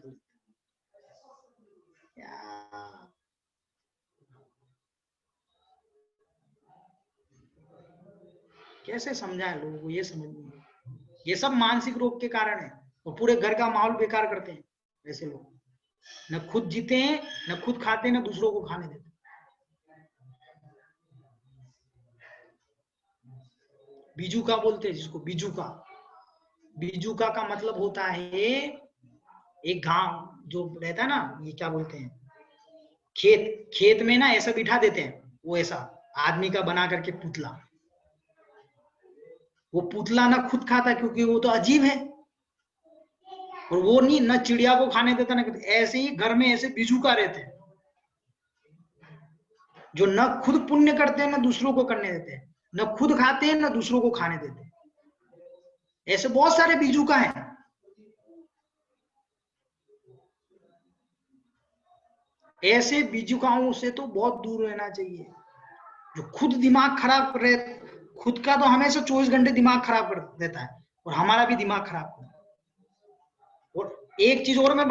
कैसे समझाएं लोगों को, ये समझ नहीं। ये सब मानसिक रोग के कारण है, और पूरे घर का माहौल बेकार करते हैं ऐसे लोग। न खुद जीते हैं, न खुद खाते हैं, न दूसरों को खाने देते। बीजूका बोलते हैं जिसको, बीजूका। बीजूका का मतलब होता है एक गांव जो रहता है ना, ये क्या बोलते हैं, खेत में ना ऐसा बिठा देते हैं, वो ऐसा आदमी का बना करके पुतला। वो पुतला ना खुद खाता क्योंकि वो तो अजीब है, और वो नहीं न चिड़िया को खाने देता, ना ऐसे ही घर में ऐसे बीजूका रहते हैं जो न खुद पुण्य करते हैं, न दूसरों को करने देते हैं, न खुद खाते हैं, न दूसरों को खाने देते हैं। ऐसे बहुत सारे बीजूका हैं। ऐसे बीजूकाओं से तो बहुत दूर रहना चाहिए, जो खुद दिमाग खराब कर रहे, खुद का तो हमेशा 24 घंटे दिमाग खराब कर देता है, और हमारा भी दिमाग खराब कर। और एक चीज और मैं